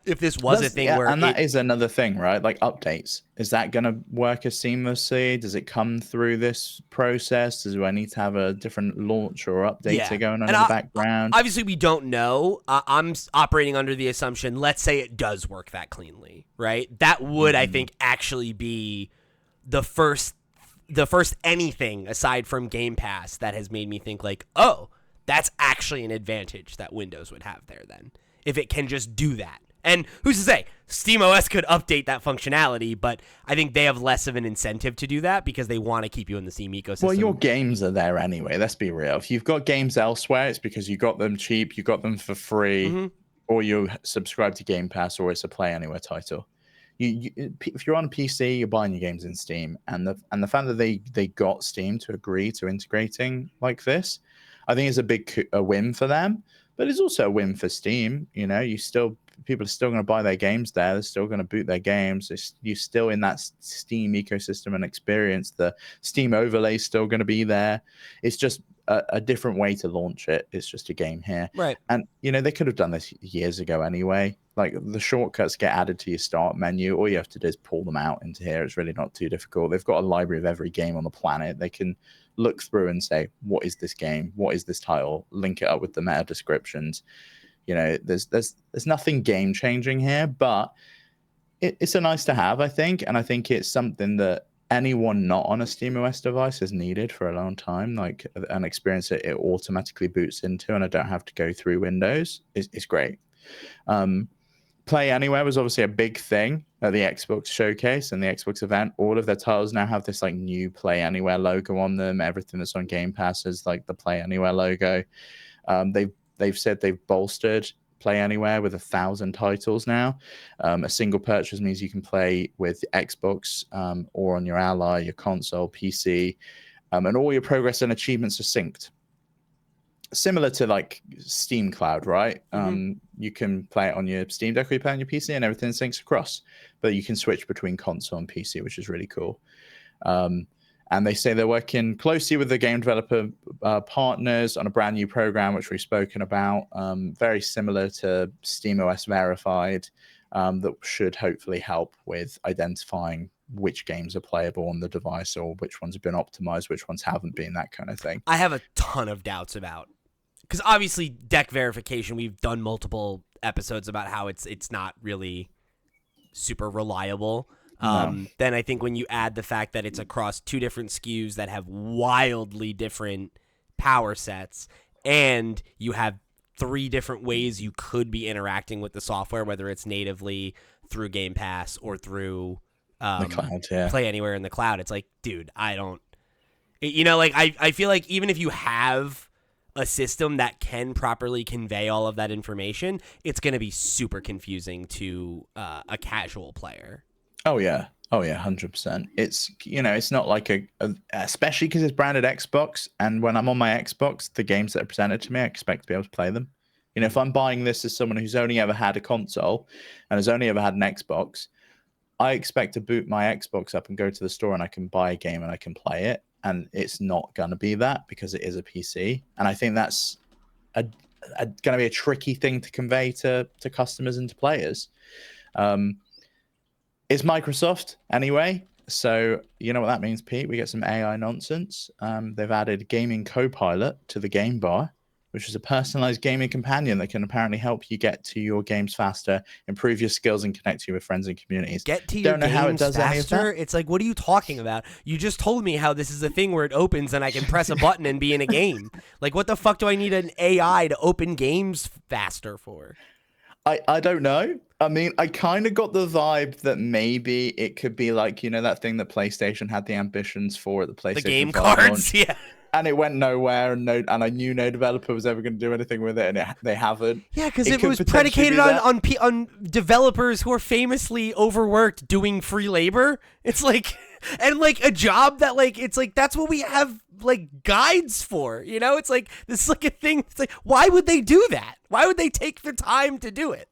Speaker 1: if this was a thing where
Speaker 2: that is another thing, right? Like updates, is that going to work as seamlessly? Does it come through this process? Do I need to have a different launch or updater going on in the background?
Speaker 1: Obviously, we don't know. I'm operating under the assumption, let's say it does work that cleanly, right? That would, I think, actually be the first anything aside from Game Pass that has made me think like, oh, that's actually an advantage that Windows would have there then, if it can just do that. And who's to say SteamOS could update that functionality, but I think they have less of an incentive to do that because they want to keep you in the Steam ecosystem.
Speaker 2: Well, your games are there anyway. Let's be real. If you've got games elsewhere, it's because you got them cheap, you got them for free, or you subscribe to Game Pass, or it's a Play Anywhere title. If you're on PC, you're buying your games in Steam, and the fact that they got Steam to agree to integrating like this, I think is a big win for them. But it's also a win for Steam. You know, people are still going to buy their games there. They're still going to boot their games. You're still in that Steam ecosystem and experience. The Steam overlay is still going to be there. It's just a different way to launch it. It's just a game here.
Speaker 1: Right.
Speaker 2: And, they could have done this years ago anyway. Like, the shortcuts get added to your start menu. All you have to do is pull them out into here. It's really not too difficult. They've got a library of every game on the planet. They can look through and say, what is this game? What is this title? Link it up with the meta descriptions. There's nothing game changing here, but it's a nice to have, I think. And I think it's something that anyone not on a SteamOS device has needed for a long time, like an experience that it automatically boots into and I don't have to go through Windows. It's great. Play Anywhere was obviously a big thing at the Xbox showcase and the Xbox event. All of their titles now have this like new Play Anywhere logo on them. Everything that's on Game Pass is like the Play Anywhere logo. They've said they've bolstered Play Anywhere with 1,000 titles now. A single purchase means you can play with Xbox or on your Ally, your console, PC, and all your progress and achievements are synced. Similar to like Steam Cloud, right? You can play it on your Steam Deck or you play it on your PC and everything syncs across. But you can switch between console and PC, which is really cool. And they say they're working closely with the game developer partners on a brand new program, which we've spoken about, very similar to SteamOS Verified, that should hopefully help with identifying which games are playable on the device or which ones have been optimized, which ones haven't been, that kind of thing.
Speaker 1: I have a ton of doubts about, because obviously deck verification, we've done multiple episodes about how it's not really super reliable. Then I think when you add the fact that it's across two different SKUs that have wildly different power sets, and you have 3 different ways you could be interacting with the software, whether it's natively through Game Pass or through
Speaker 2: the cloud,
Speaker 1: Play Anywhere in the cloud, it's like, dude, I feel like even if you have a system that can properly convey all of that information, it's going to be super confusing to a casual player.
Speaker 2: Oh yeah, 100%. It's it's not like especially because it's branded Xbox, and when I'm on my Xbox, the games that are presented to me, I expect to be able to play them. If I'm buying this as someone who's only ever had a console and has only ever had an Xbox, I expect to boot my Xbox up and go to the store and I can buy a game and I can play it, and it's not gonna be that because it is a PC, and I think that's going to be a tricky thing to convey to customers and to players. It's Microsoft anyway, so you know what that means, Pete. We get some AI nonsense. They've added Gaming Copilot to the Game Bar, which is a personalized gaming companion that can apparently help you get to your games faster, improve your skills, and connect you with friends and communities.
Speaker 1: Get to your games faster? It's like, what are you talking about? You just told me how this is a thing where it opens and I can press a button and be in a game. Like, what the fuck do I need an AI to open games faster for?
Speaker 2: I don't know. I mean, I kind of got the vibe that maybe it could be like, that thing that PlayStation had the ambitions for at the PlayStation.
Speaker 1: The game cards, yeah.
Speaker 2: And it went nowhere, and I knew no developer was ever going to do anything with it, and they haven't.
Speaker 1: Yeah, because it was predicated on developers who are famously overworked doing free labor. It's like, and like a job that like, it's like, that's what we have like guides for, It's like, this is like a thing. It's like, why would they do that? Why would they take the time to do it?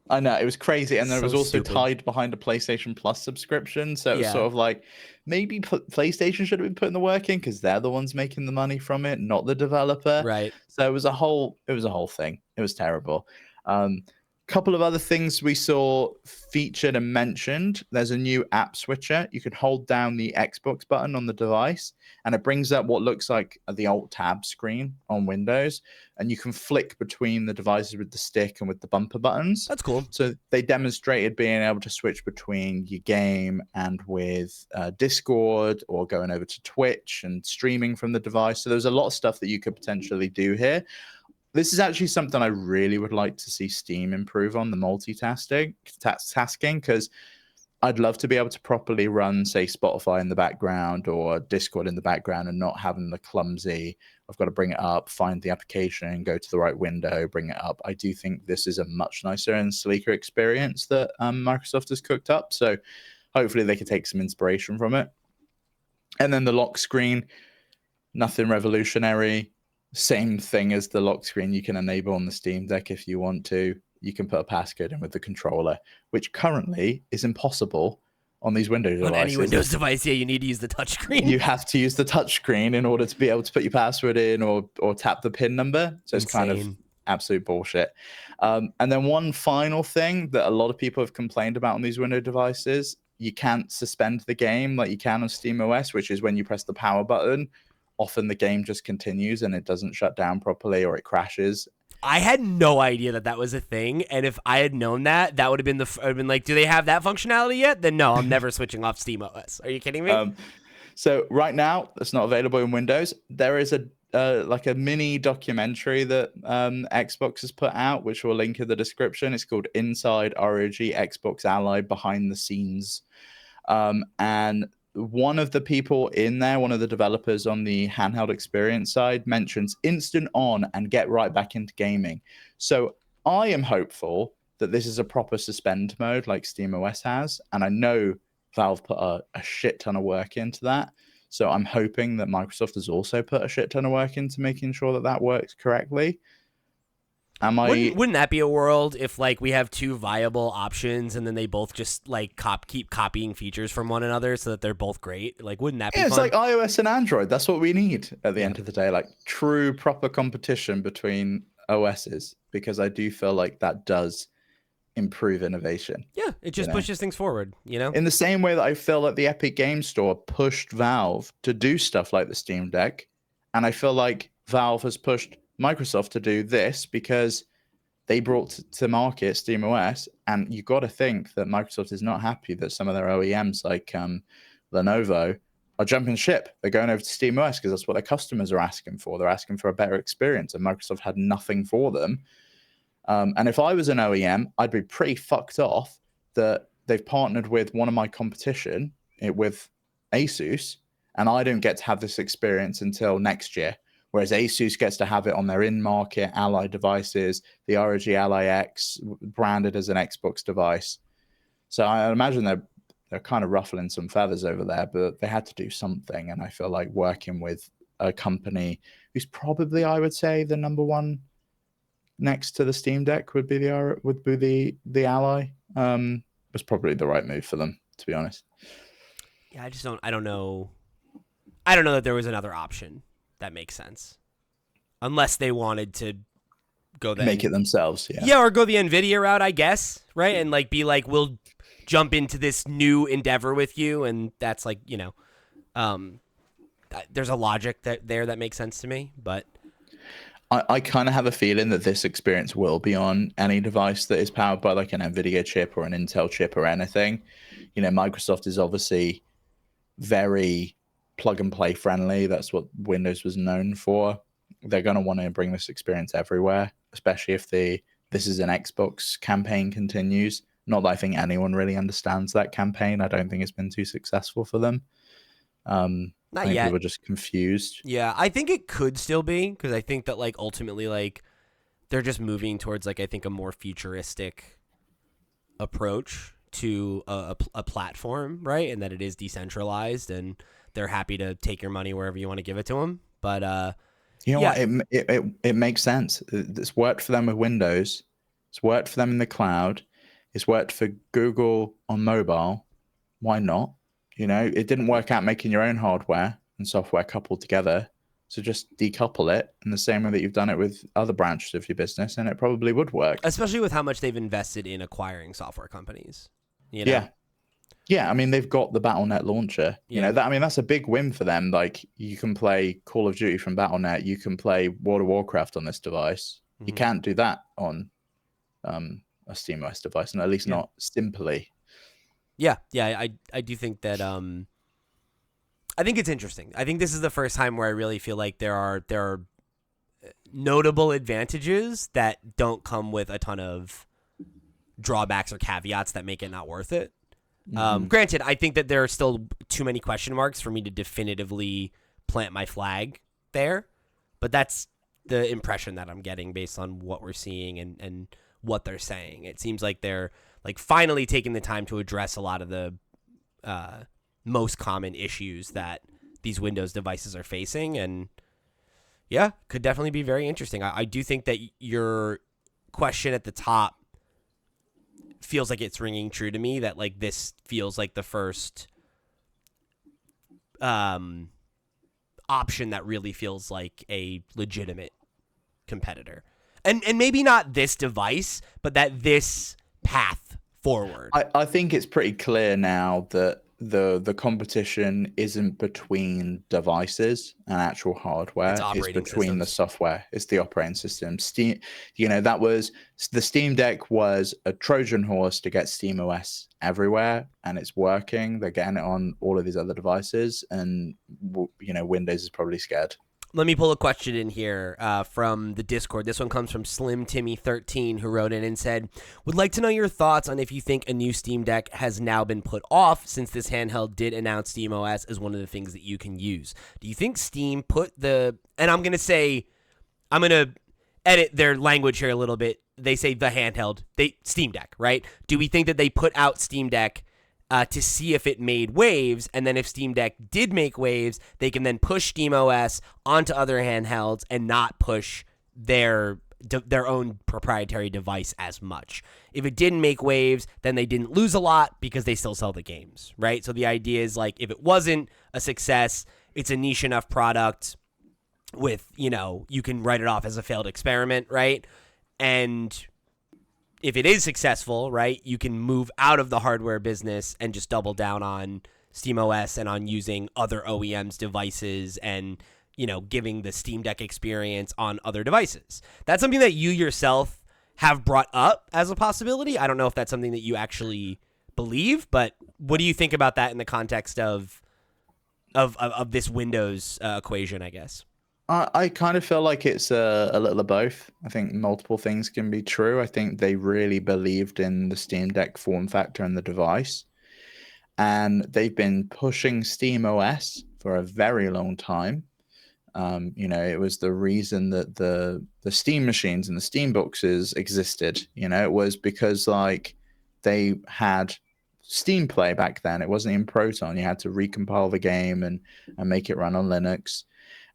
Speaker 2: I know, it was crazy, and then it was also tied behind a PlayStation Plus subscription, so it was sort of like, maybe PlayStation should have been putting the work in because they're the ones making the money from it, not the developer.
Speaker 1: Right.
Speaker 2: So it was a whole thing. It was terrible. Couple of other things we saw featured and mentioned. There's a new app switcher. You can hold down the Xbox button on the device, and it brings up what looks like the Alt Tab screen on Windows, and you can flick between the devices with the stick and with the bumper buttons.
Speaker 1: That's cool.
Speaker 2: So they demonstrated being able to switch between your game and with Discord, or going over to Twitch and streaming from the device. So there's a lot of stuff that you could potentially do here. This is actually something I really would like to see Steam improve on, the multitasking, because I'd love to be able to properly run, say, Spotify in the background or Discord in the background, and not having the clumsy, I've got to bring it up, find the application, go to the right window, bring it up. I do think this is a much nicer and sleeker experience that Microsoft has cooked up. So hopefully they can take some inspiration from it. And then the lock screen, nothing revolutionary. Same thing as the lock screen you can enable on the Steam Deck if you want to. You can put a passcode in with the controller, which currently is impossible on these Windows devices.
Speaker 1: On any Windows device, yeah, you need to use the touchscreen.
Speaker 2: You have to use the touchscreen in order to be able to put your password in or tap the PIN number. So it's kind of absolute bullshit. And then one final thing that a lot of people have complained about on these Windows devices, you can't suspend the game like you can on SteamOS, which is when you press the power button, often the game just continues and it doesn't shut down properly, or it crashes.
Speaker 1: I had no idea that was a thing, and if I had known that, that would have been I'd been like, do they have that functionality yet? Then no, I'm never switching off SteamOS. Are you kidding me?
Speaker 2: So right now, it's not available in Windows. There is a mini documentary that Xbox has put out, which we'll link in the description. It's called Inside ROG Xbox Ally Behind the Scenes, and one of the people in there, one of the developers on the handheld experience side, mentions instant on and get right back into gaming. So I am hopeful that this is a proper suspend mode like SteamOS has. And I know Valve put a shit ton of work into that. So I'm hoping that Microsoft has also put a shit ton of work into making sure that that works correctly.
Speaker 1: Wouldn't that be a world if like we have two viable options and then they both just like keep copying features from one another so that they're both great? Like, wouldn't that be fun?
Speaker 2: It's like iOS and Android. That's what we need at the end of the day, like true proper competition between OSs, because I do feel like that does improve innovation.
Speaker 1: Yeah, it just pushes things forward,
Speaker 2: In the same way that I feel like the Epic Games Store pushed Valve to do stuff like the Steam Deck, and I feel like Valve has pushed Microsoft to do this because they brought to market SteamOS, and you got to think that Microsoft is not happy that some of their OEMs like Lenovo are jumping ship. They're going over to SteamOS because that's what their customers are asking for. They're asking for a better experience, and Microsoft had nothing for them. And if I was an OEM, I'd be pretty fucked off that they've partnered with one of my competition, with Asus, and I don't get to have this experience until next year. Whereas Asus gets to have it on their in-market Ally devices, the ROG Ally X branded as an Xbox device. So I imagine they're kind of ruffling some feathers over there, but they had to do something. And I feel like working with a company who's probably, I would say, the number one next to the Steam Deck would be the Ally. Was probably the right move for them, to be honest.
Speaker 1: Yeah, I don't know that there was another option that makes sense, unless they wanted to go
Speaker 2: make it themselves.
Speaker 1: Or go the NVIDIA route, I guess, right? And like be like, we'll jump into this new endeavor with you, and that's like, there's a logic that makes sense to me. But
Speaker 2: I kind of have a feeling that this experience will be on any device that is powered by like an NVIDIA chip or an Intel chip or anything. Microsoft is obviously very plug and play friendly. That's what Windows was known for. They're going to want to bring this experience everywhere, especially if this is an Xbox campaign continues. Not that I think anyone really understands that campaign. I don't think it's been too successful for them.
Speaker 1: Not yet.
Speaker 2: People are just confused.
Speaker 1: Yeah, I think it could still be, because I think that like ultimately like they're just moving towards like I think a more futuristic approach to a platform, right? And that it is decentralized, and they're happy to take your money wherever you want to give it to them. But
Speaker 2: what? It makes sense. It's worked for them with Windows. It's worked for them in the cloud. It's worked for Google on mobile. Why not? It didn't work out making your own hardware and software coupled together. So just decouple it in the same way that you've done it with other branches of your business, and it probably would work.
Speaker 1: Especially with how much they've invested in acquiring software companies.
Speaker 2: Yeah, I mean, they've got the Battle.net launcher. That's a big win for them. Like, you can play Call of Duty from Battle.net. You can play World of Warcraft on this device. Mm-hmm. You can't do that on a SteamOS device, and at least not simply.
Speaker 1: Yeah, I do think that I think it's interesting. I think this is the first time where I really feel like there are notable advantages that don't come with a ton of drawbacks or caveats that make it not worth it. Granted, I think that there are still too many question marks for me to definitively plant my flag there, but that's the impression that I'm getting based on what we're seeing and what they're saying. It seems like they're like finally taking the time to address a lot of the most common issues that these Windows devices are facing, and yeah, could definitely be very interesting. I do think that your question at the top feels like it's ringing true to me, that like this feels like the first option that really feels like a legitimate competitor, and maybe not this device, but that this path forward.
Speaker 2: I think it's pretty clear now that the competition isn't between devices and actual hardware. It's between the software. It's the operating system. Steam, that was the Steam Deck was a Trojan horse to get SteamOS everywhere, and it's working. They're getting it on all of these other devices, and Windows is probably scared.
Speaker 1: Let me pull a question in here from the Discord. This one comes from Slim Timmy 13, who wrote in and said, would like to know your thoughts on if you think a new Steam Deck has now been put off since this handheld did announce SteamOS as one of the things that you can use. Do you think Steam put and I'm going to edit their language here a little bit. They say the handheld, Steam Deck, right? Do we think that they put out Steam Deck to see if it made waves, and then if Steam Deck did make waves, they can then push SteamOS onto other handhelds and not push their own proprietary device as much? If it didn't make waves, then they didn't lose a lot because they still sell the games, right? So the idea is like, if it wasn't a success, it's a niche enough product with, you can write it off as a failed experiment, right? And if it is successful, right, you can move out of the hardware business and just double down on SteamOS and on using other OEMs' devices and, giving the Steam Deck experience on other devices. That's something that you yourself have brought up as a possibility. I don't know if that's something that you actually believe, but what do you think about that in the context of this Windows equation, I guess?
Speaker 2: I kind of feel like it's a little of both. I think multiple things can be true. I think they really believed in the Steam Deck form factor and the device. And they've been pushing SteamOS for a very long time. It was the reason that the Steam machines and the Steam boxes existed. It was because like they had Steam Play back then. It wasn't in Proton. You had to recompile the game and make it run on Linux.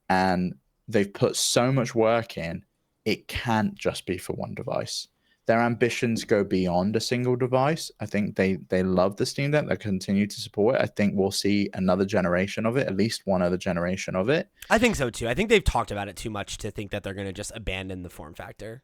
Speaker 2: And they've put so much work in, it can't just be for one device. Their ambitions go beyond a single device. I think they love the Steam Deck. They continue to support it. I think we'll see another generation of it, at least one other generation of it.
Speaker 1: I think so too. I think they've talked about it too much to think that they're going to just abandon the form factor.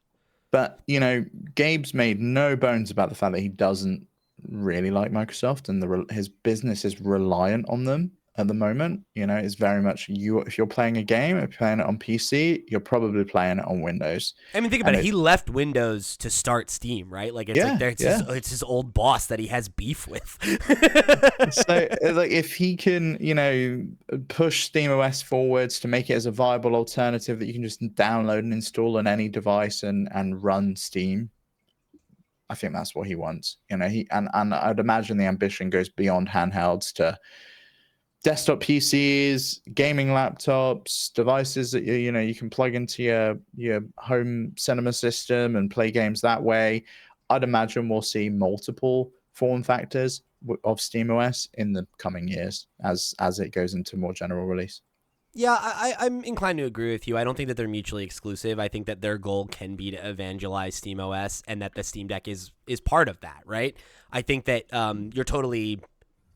Speaker 2: But, Gabe's made no bones about the fact that he doesn't really like Microsoft, and his business is reliant on them. At the moment, it's very much if you're playing a game, if you're playing it on PC, you're probably playing it on Windows.
Speaker 1: I mean, think about it. He left Windows to start Steam, right? Like, it's his old boss that he has beef with.
Speaker 2: So, like, if he can, push SteamOS forwards to make it as a viable alternative that you can just download and install on any device and run Steam, I think that's what he wants. And I'd imagine the ambition goes beyond handhelds to desktop PCs, gaming laptops, devices that you can plug into your home cinema system and play games that way. I'd imagine we'll see multiple form factors of SteamOS in the coming years as it goes into more general release.
Speaker 1: Yeah, I'm inclined to agree with you. I don't think that they're mutually exclusive. I think that their goal can be to evangelize SteamOS, and that the Steam Deck is part of that, right? I think that you're totally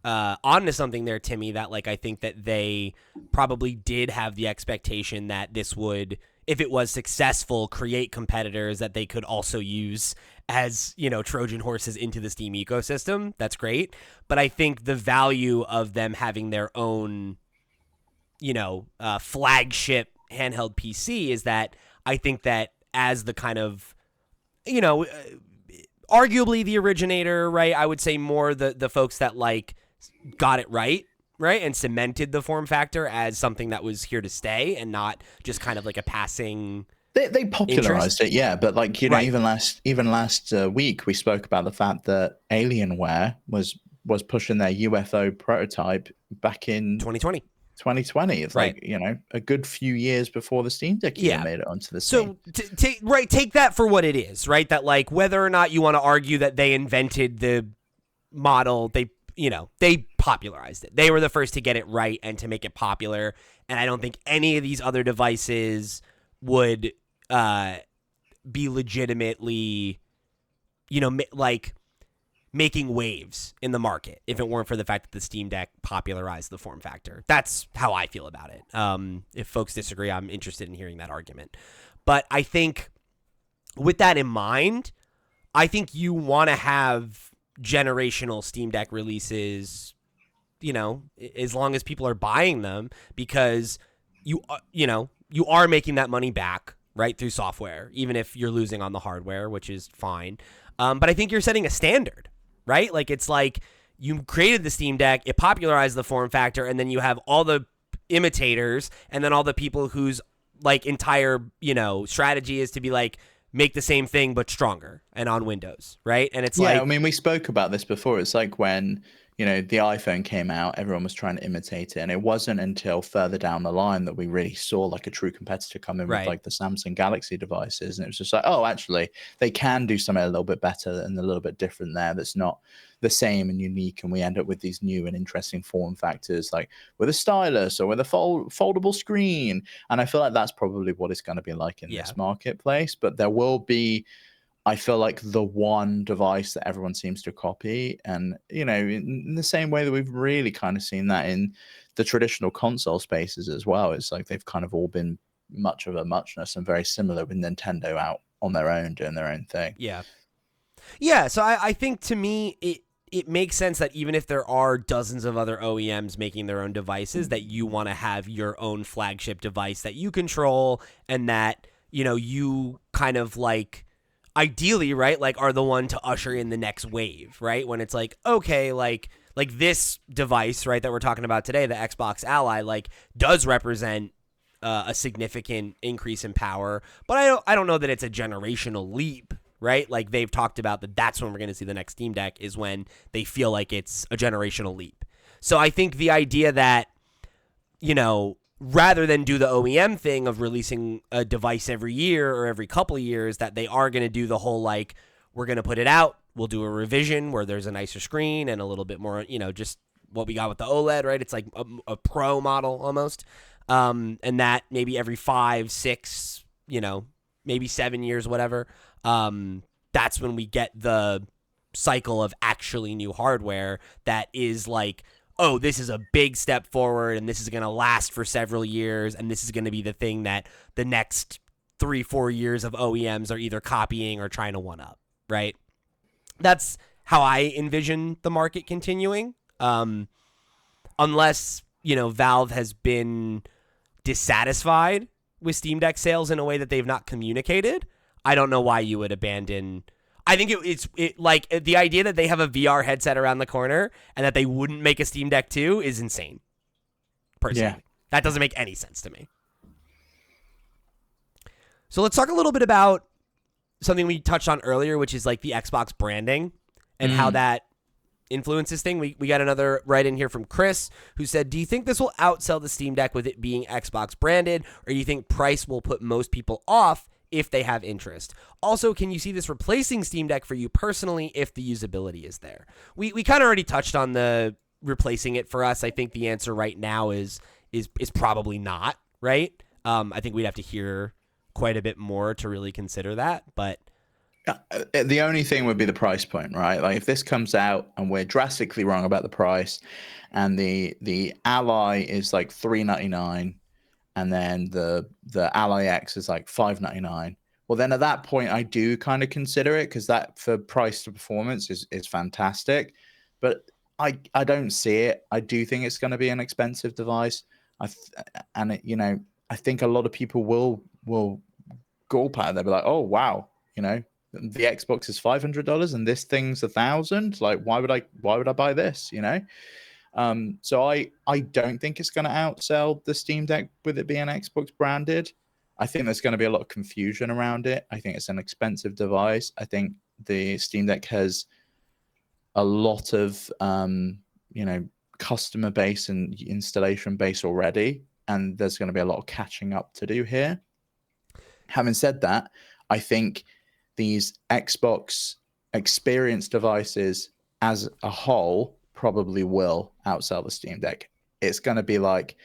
Speaker 1: onto something there, Timmy, that like I think that they probably did have the expectation that this would, if it was successful, create competitors that they could also use as, Trojan horses into the Steam ecosystem. That's great. But I think the value of them having their own, flagship handheld PC is that I think that as the kind of, arguably the originator, right? I would say more the folks that like got it right, and cemented the form factor as something that was here to stay and not just kind of like a passing.
Speaker 2: They popularized it, yeah. But like
Speaker 1: Right.
Speaker 2: even last week we spoke about the fact that Alienware was pushing their UFO prototype back in
Speaker 1: 2020.
Speaker 2: 2020. It's
Speaker 1: Right.
Speaker 2: like, a good few years before the Steam Deck even made it onto the scene.
Speaker 1: So take that for what it is, right? That like whether or not you want to argue that they invented the model, they popularized it. They were the first to get it right and to make it popular. And I don't think any of these other devices would be legitimately, like making waves in the market if it weren't for the fact that the Steam Deck popularized the form factor. That's how I feel about it. If folks disagree, I'm interested in hearing that argument. But I think with that in mind, I think you want to have generational Steam Deck releases, as long as people are buying them, because you are making that money back, right, through software, even if you're losing on the hardware, which is fine. But I think you're setting a standard, right? Like it's like you created the Steam Deck, it popularized the form factor, and then you have all the imitators and then all the people whose like entire, strategy is to be like, make the same thing but stronger and on Windows, right? And it's like,
Speaker 2: I mean, we spoke about this before. It's like when the iPhone came out, everyone was trying to imitate it, and it wasn't until further down the line that we really saw like a true competitor come in with like the Samsung Galaxy devices, and it was just like, oh, actually they can do something a little bit better and a little bit different there that's not the same and unique, and we end up with these new and interesting form factors like with a stylus or with a foldable screen. And I feel like that's probably what it's going to be like in this marketplace. But there will be, I feel like, the one device that everyone seems to copy. And, in the same way that we've really kind of seen that in the traditional console spaces as well. It's like they've kind of all been much of a muchness and very similar, with Nintendo out on their own doing their own thing.
Speaker 1: Yeah. Yeah, so I think to me it makes sense that even if there are dozens of other OEMs making their own devices, that you want to have your own flagship device that you control and that, you kind of like ideally, right, like are the one to usher in the next wave, right? When it's like, okay, like this device, right, that we're talking about today, the Xbox Ally, like does represent a significant increase in power, but I don't know that it's a generational leap, right? Like they've talked about that's when we're going to see the next Steam Deck, is when they feel like it's a generational leap. So I think the idea that, rather than do the OEM thing of releasing a device every year or every couple of years, that they are going to do the whole, like, we're going to put it out, we'll do a revision where there's a nicer screen and a little bit more, just what we got with the OLED, right? It's like a pro model almost. And that maybe every 5, 6, maybe 7 years, whatever. That's when we get the cycle of actually new hardware that is like, oh, this is a big step forward and this is going to last for several years, and this is going to be the thing that the next 3-4 years of OEMs are either copying or trying to one up, right? That's how I envision the market continuing. Unless, Valve has been dissatisfied with Steam Deck sales in a way that they've not communicated, I don't know why you would abandon. I think it's like the idea that they have a VR headset around the corner and that they wouldn't make a Steam Deck 2 is insane. Personally, that doesn't make any sense to me. So let's talk a little bit about something we touched on earlier, which is like the Xbox branding and how that influences thing. We got another write in here from Chris who said, do you think this will outsell the Steam Deck with it being Xbox branded, or do you think price will put most people off if they have interest? Also, can you see this replacing Steam Deck for you personally if the usability is there? We kind of already touched on the replacing it for us. I think the answer right now is probably not, right? I think we'd have to hear quite a bit more to really consider that, but
Speaker 2: The only thing would be the price point, right? Like if this comes out and we're drastically wrong about the price, and the Ally is like $399, and then the Ally X is like $599. Well, then at that point, I do kind of consider it, because that for price to performance is fantastic. But I don't see it. I do think it's going to be an expensive device. I think a lot of people will gulp at it. They'll be like, oh wow, the Xbox is $500 and this thing's $1,000. Like, why would I buy this? So I don't think it's going to outsell the Steam Deck with it being Xbox branded. I think there's going to be a lot of confusion around it. I think it's an expensive device. I think the Steam Deck has a lot of customer base and installation base already, and there's going to be a lot of catching up to do here. Having said that, I think these Xbox experience devices as a whole probably will outsell the Steam Deck. It's going to be like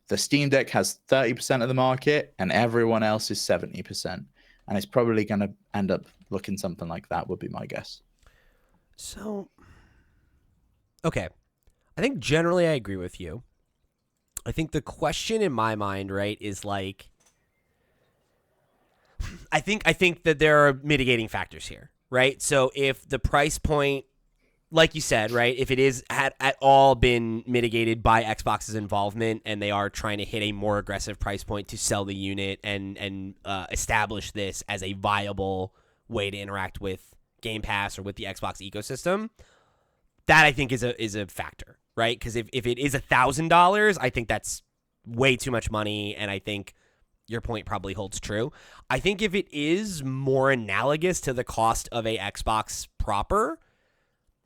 Speaker 2: the Steam Deck has 30% of the market and everyone else is 70%. And it's probably going to end up looking something like that, would be my guess.
Speaker 1: So, okay. I think generally I agree with you. I think the question in my mind, right, is like, I think that there are mitigating factors here, right? So if the price point, like you said, right, if it is at all been mitigated by Xbox's involvement and they are trying to hit a more aggressive price point to sell the unit and establish this as a viable way to interact with Game Pass or with the Xbox ecosystem, that I think is a factor, right? Because if it is $1,000, I think that's way too much money, and I think your point probably holds true. I think if it is more analogous to the cost of a Xbox proper,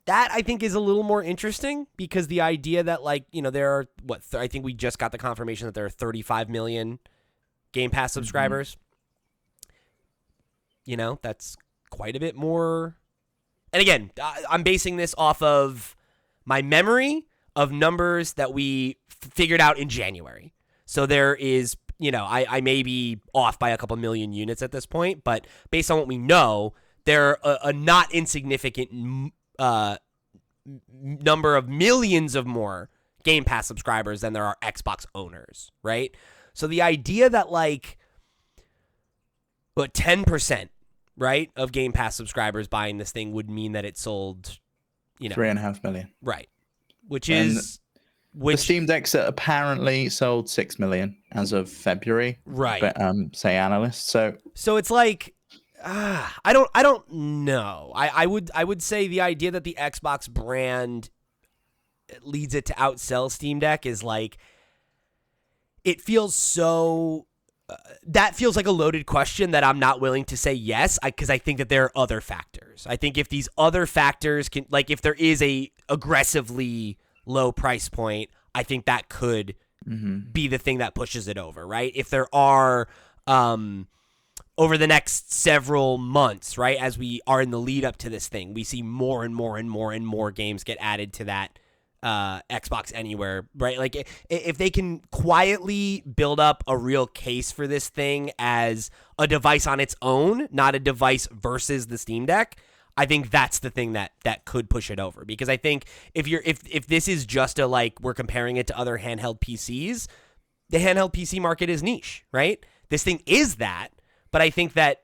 Speaker 1: that I think is a little more interesting, because the idea that, like, there are I think we just got the confirmation that there are 35 million Game Pass subscribers. Mm-hmm. That's quite a bit more. And again, I'm basing this off of my memory of numbers that we figured out in January. So there is, I may be off by a couple million units at this point, but based on what we know, there are a not insignificant number of millions of more Game Pass subscribers than there are Xbox owners, right? So the idea that 10%, right, of Game Pass subscribers buying this thing would mean that it sold,
Speaker 2: 3.5 million,
Speaker 1: right?
Speaker 2: The Steam Decks apparently sold 6 million as of February,
Speaker 1: right?
Speaker 2: But, say analysts. So
Speaker 1: it's like, I don't know. I would say the idea that the Xbox brand leads it to outsell Steam Deck is like, it feels so. That feels like a loaded question that I'm not willing to say yes, because I think that there are other factors. I think if these other factors can, like, if there is a aggressively low price point, I think that could be the thing that pushes it over, right? If there are, over the next several months, right, as we are in the lead up to this thing, we see more and more and more and more games get added to that Xbox Anywhere, right? Like, if they can quietly build up a real case for this thing as a device on its own, not a device versus the Steam Deck, I think that's the thing that could push it over. Because I think if this is just we're comparing it to other handheld PCs, the handheld PC market is niche, right? This thing is that, but I think that,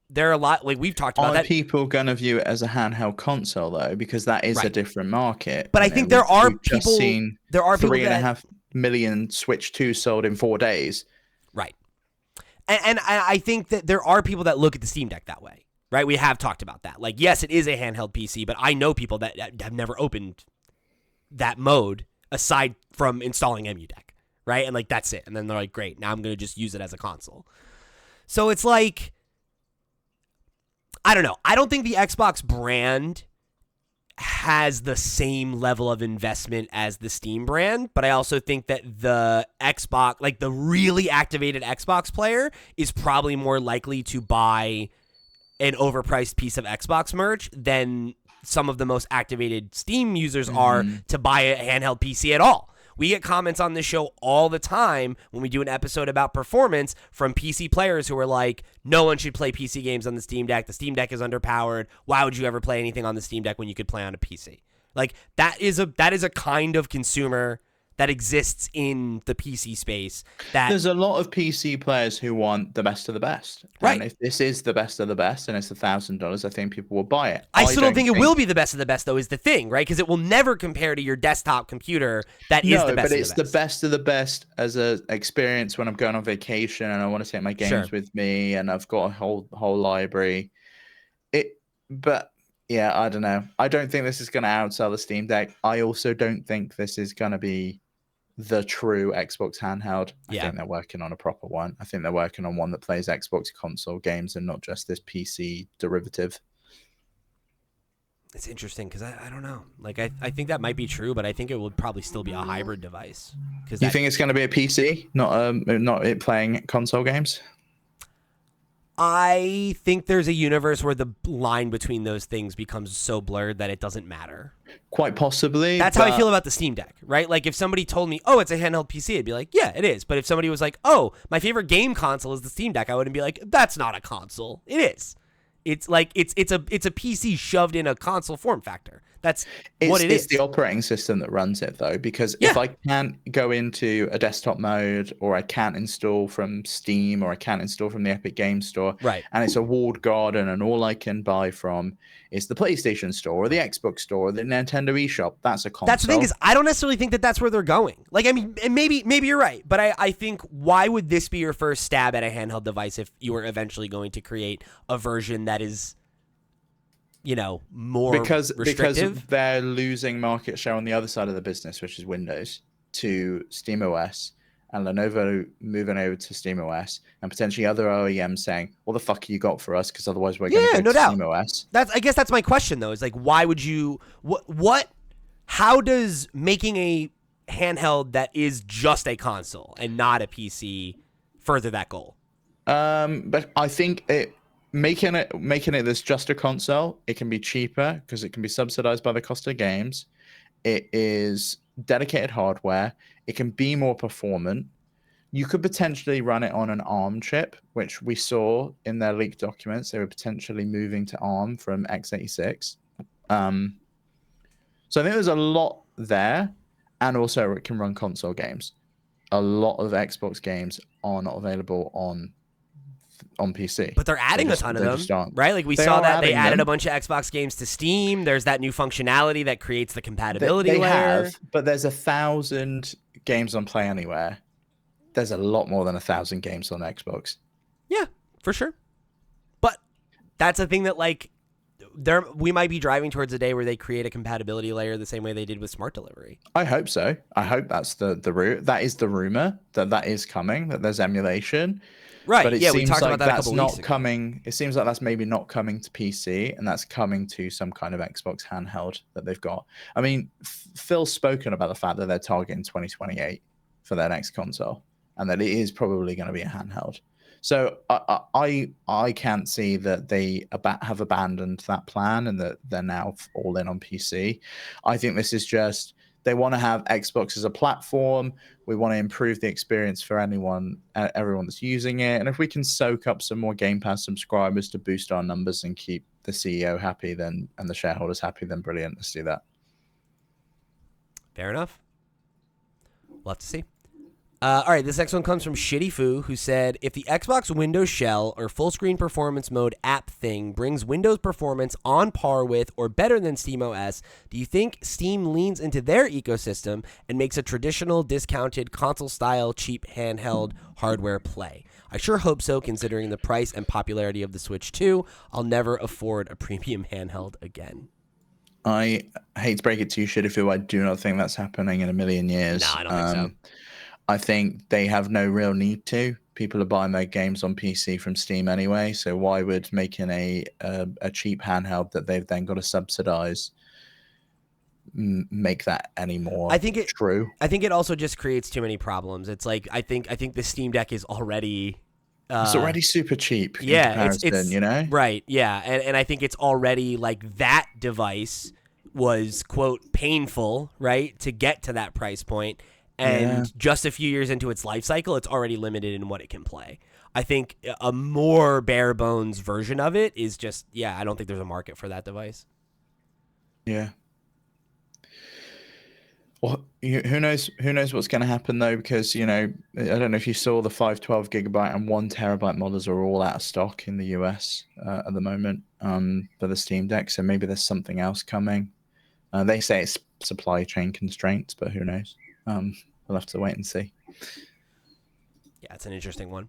Speaker 1: there are a lot, like we've talked about,
Speaker 2: are
Speaker 1: that
Speaker 2: people going to view it as a handheld console though, because that is a different market.
Speaker 1: But I think there are
Speaker 2: people. Just seen
Speaker 1: there are people
Speaker 2: 3.5 million Switch 2 sold in 4 days.
Speaker 1: Right, and I think that there are people that look at the Steam Deck that way. Right, we have talked about that. Like, yes, it is a handheld PC, but I know people that have never opened that mode aside from installing EmuDeck, right? And like, that's it. And then they're like, great, now I'm going to just use it as a console. So it's like, I don't know. I don't think the Xbox brand has the same level of investment as the Steam brand, but I also think that the Xbox, like the really activated Xbox player, is probably more likely to buy an overpriced piece of Xbox merch than some of the most activated Steam users are to buy a handheld PC at all. we get comments on this show all the time when we do an episode about performance from PC players who are like, no one should play PC games on the Steam Deck. The Steam Deck is underpowered. Why would you ever play anything on the Steam Deck when you could play on a PC? Like, that is a kind of consumer that exists in the PC space. That
Speaker 2: there's a lot of PC players who want the best of the best.
Speaker 1: Right.
Speaker 2: And if this is the best of the best and it's $1,000, I think people will buy it.
Speaker 1: I still don't think it will be the best of the best, though, is the thing, right? Because it will never compare to your desktop computer that is the best of the best.
Speaker 2: But it's the best of the best as an experience when I'm going on vacation and I want to take my games with me and I've got a whole library. But yeah, I don't know. I don't think this is going to outsell the Steam Deck. I also don't think this is going to be the true Xbox handheld. I think they're working on a proper one. I think they're working on one that plays Xbox console games and not just this PC derivative.
Speaker 1: It's interesting because I don't know. Like, I think that might be true, but I think it would probably still be a hybrid device.
Speaker 2: You think it's going to be a PC, not it playing console games?
Speaker 1: I think there's a universe where the line between those things becomes so blurred that it doesn't matter.
Speaker 2: Quite possibly.
Speaker 1: That's how I feel about the Steam Deck, right? Like, if somebody told me, oh, it's a handheld PC, I'd be like, yeah, it is. But if somebody was like, oh, my favorite game console is the Steam Deck, I wouldn't be like, that's not a console. It is. It's like it's a PC shoved in a console form factor. That's what it is.
Speaker 2: It's the operating system that runs it, though, because if I can't go into a desktop mode, or I can't install from Steam, or I can't install from the Epic Games Store,
Speaker 1: right,
Speaker 2: and it's a walled garden, and all I can buy from is the PlayStation Store, or the Xbox Store, or the Nintendo eShop, that's a console.
Speaker 1: That's the thing, is I don't necessarily think that that's where they're going. Like, I mean, maybe you're right, but I think, why would this be your first stab at a handheld device if you were eventually going to create a version that is, more restrictive?
Speaker 2: Because they're losing market share on the other side of the business, which is Windows, to SteamOS, and Lenovo moving over to SteamOS, and potentially other OEMs saying, "What the fuck you got for us? Because otherwise we're going to go to SteamOS."
Speaker 1: I guess that's my question, though. Is like, why would you? What? How does making a handheld that is just a console and not a PC further that goal?
Speaker 2: But I think making it this just a console, it can be cheaper because it can be subsidized by the cost of games. It is dedicated hardware. It can be more performant. You could potentially run it on an ARM chip, which we saw in their leaked documents. They were potentially moving to ARM from x86. So I think there's a lot there, and also it can run console games. A lot of Xbox games are not available on PC.
Speaker 1: But they're adding a ton of them, right? Like, we saw that they added a bunch of Xbox games to Steam. There's that new functionality that creates the compatibility layer.
Speaker 2: Have, but there's 1,000 games on Play Anywhere. There's a lot more than 1,000 games on Xbox.
Speaker 1: Yeah, for sure. But that's a thing that, like, we might be driving towards a day where they create a compatibility layer the same way they did with Smart Delivery.
Speaker 2: I hope so. I hope that's the route. That is the rumor that is coming, that there's emulation.
Speaker 1: Right.
Speaker 2: But it
Speaker 1: we
Speaker 2: seems
Speaker 1: talked
Speaker 2: like
Speaker 1: about that
Speaker 2: that's
Speaker 1: a couple
Speaker 2: not
Speaker 1: weeks ago.
Speaker 2: coming. It seems like that's maybe not coming to PC, and that's coming to some kind of Xbox handheld that they've got. I mean, Phil's spoken about the fact that they're targeting 2028 for their next console, and that it is probably going to be a handheld. So I can't see that they have abandoned that plan and that they're now all in on PC. I think this is just, they want to have Xbox as a platform. We want to improve the experience for everyone that's using it. And if we can soak up some more Game Pass subscribers to boost our numbers and keep the CEO happy, and the shareholders happy, then brilliant. Let's do that.
Speaker 1: Fair enough. We'll have to see. All right, this next one comes from Shitty Foo, who said, if the Xbox Windows Shell or full screen performance mode app thing brings Windows performance on par with or better than SteamOS, do you think Steam leans into their ecosystem and makes a traditional discounted console-style cheap handheld hardware play? I sure hope so, considering the price and popularity of the Switch 2. I'll never afford a premium handheld again.
Speaker 2: I hate to break it to you, Shitty Foo, I do not think that's happening in a million years.
Speaker 1: No, I don't think so.
Speaker 2: I think they have no real need to. People are buying their games on PC from Steam anyway, so why would making a cheap handheld that they've then got to subsidize make that any more true?
Speaker 1: I think it also just creates too many problems. It's like, I think the Steam Deck is already...
Speaker 2: it's already super cheap in comparison, it's
Speaker 1: right, yeah, and I think it's already, like, that device was, quote, painful, right, to get to that price point. And just a few years into its life cycle, it's already limited in what it can play. I think a more bare bones version of it is just, I don't think there's a market for that device.
Speaker 2: Yeah. Well, who knows? Who knows what's going to happen though? Because I don't know if you saw the 512 gigabyte and 1 terabyte models are all out of stock in the US at the moment for the Steam Deck. So maybe there's something else coming. They say it's supply chain constraints, but who knows? We'll have to wait and see.
Speaker 1: Yeah, it's an interesting one.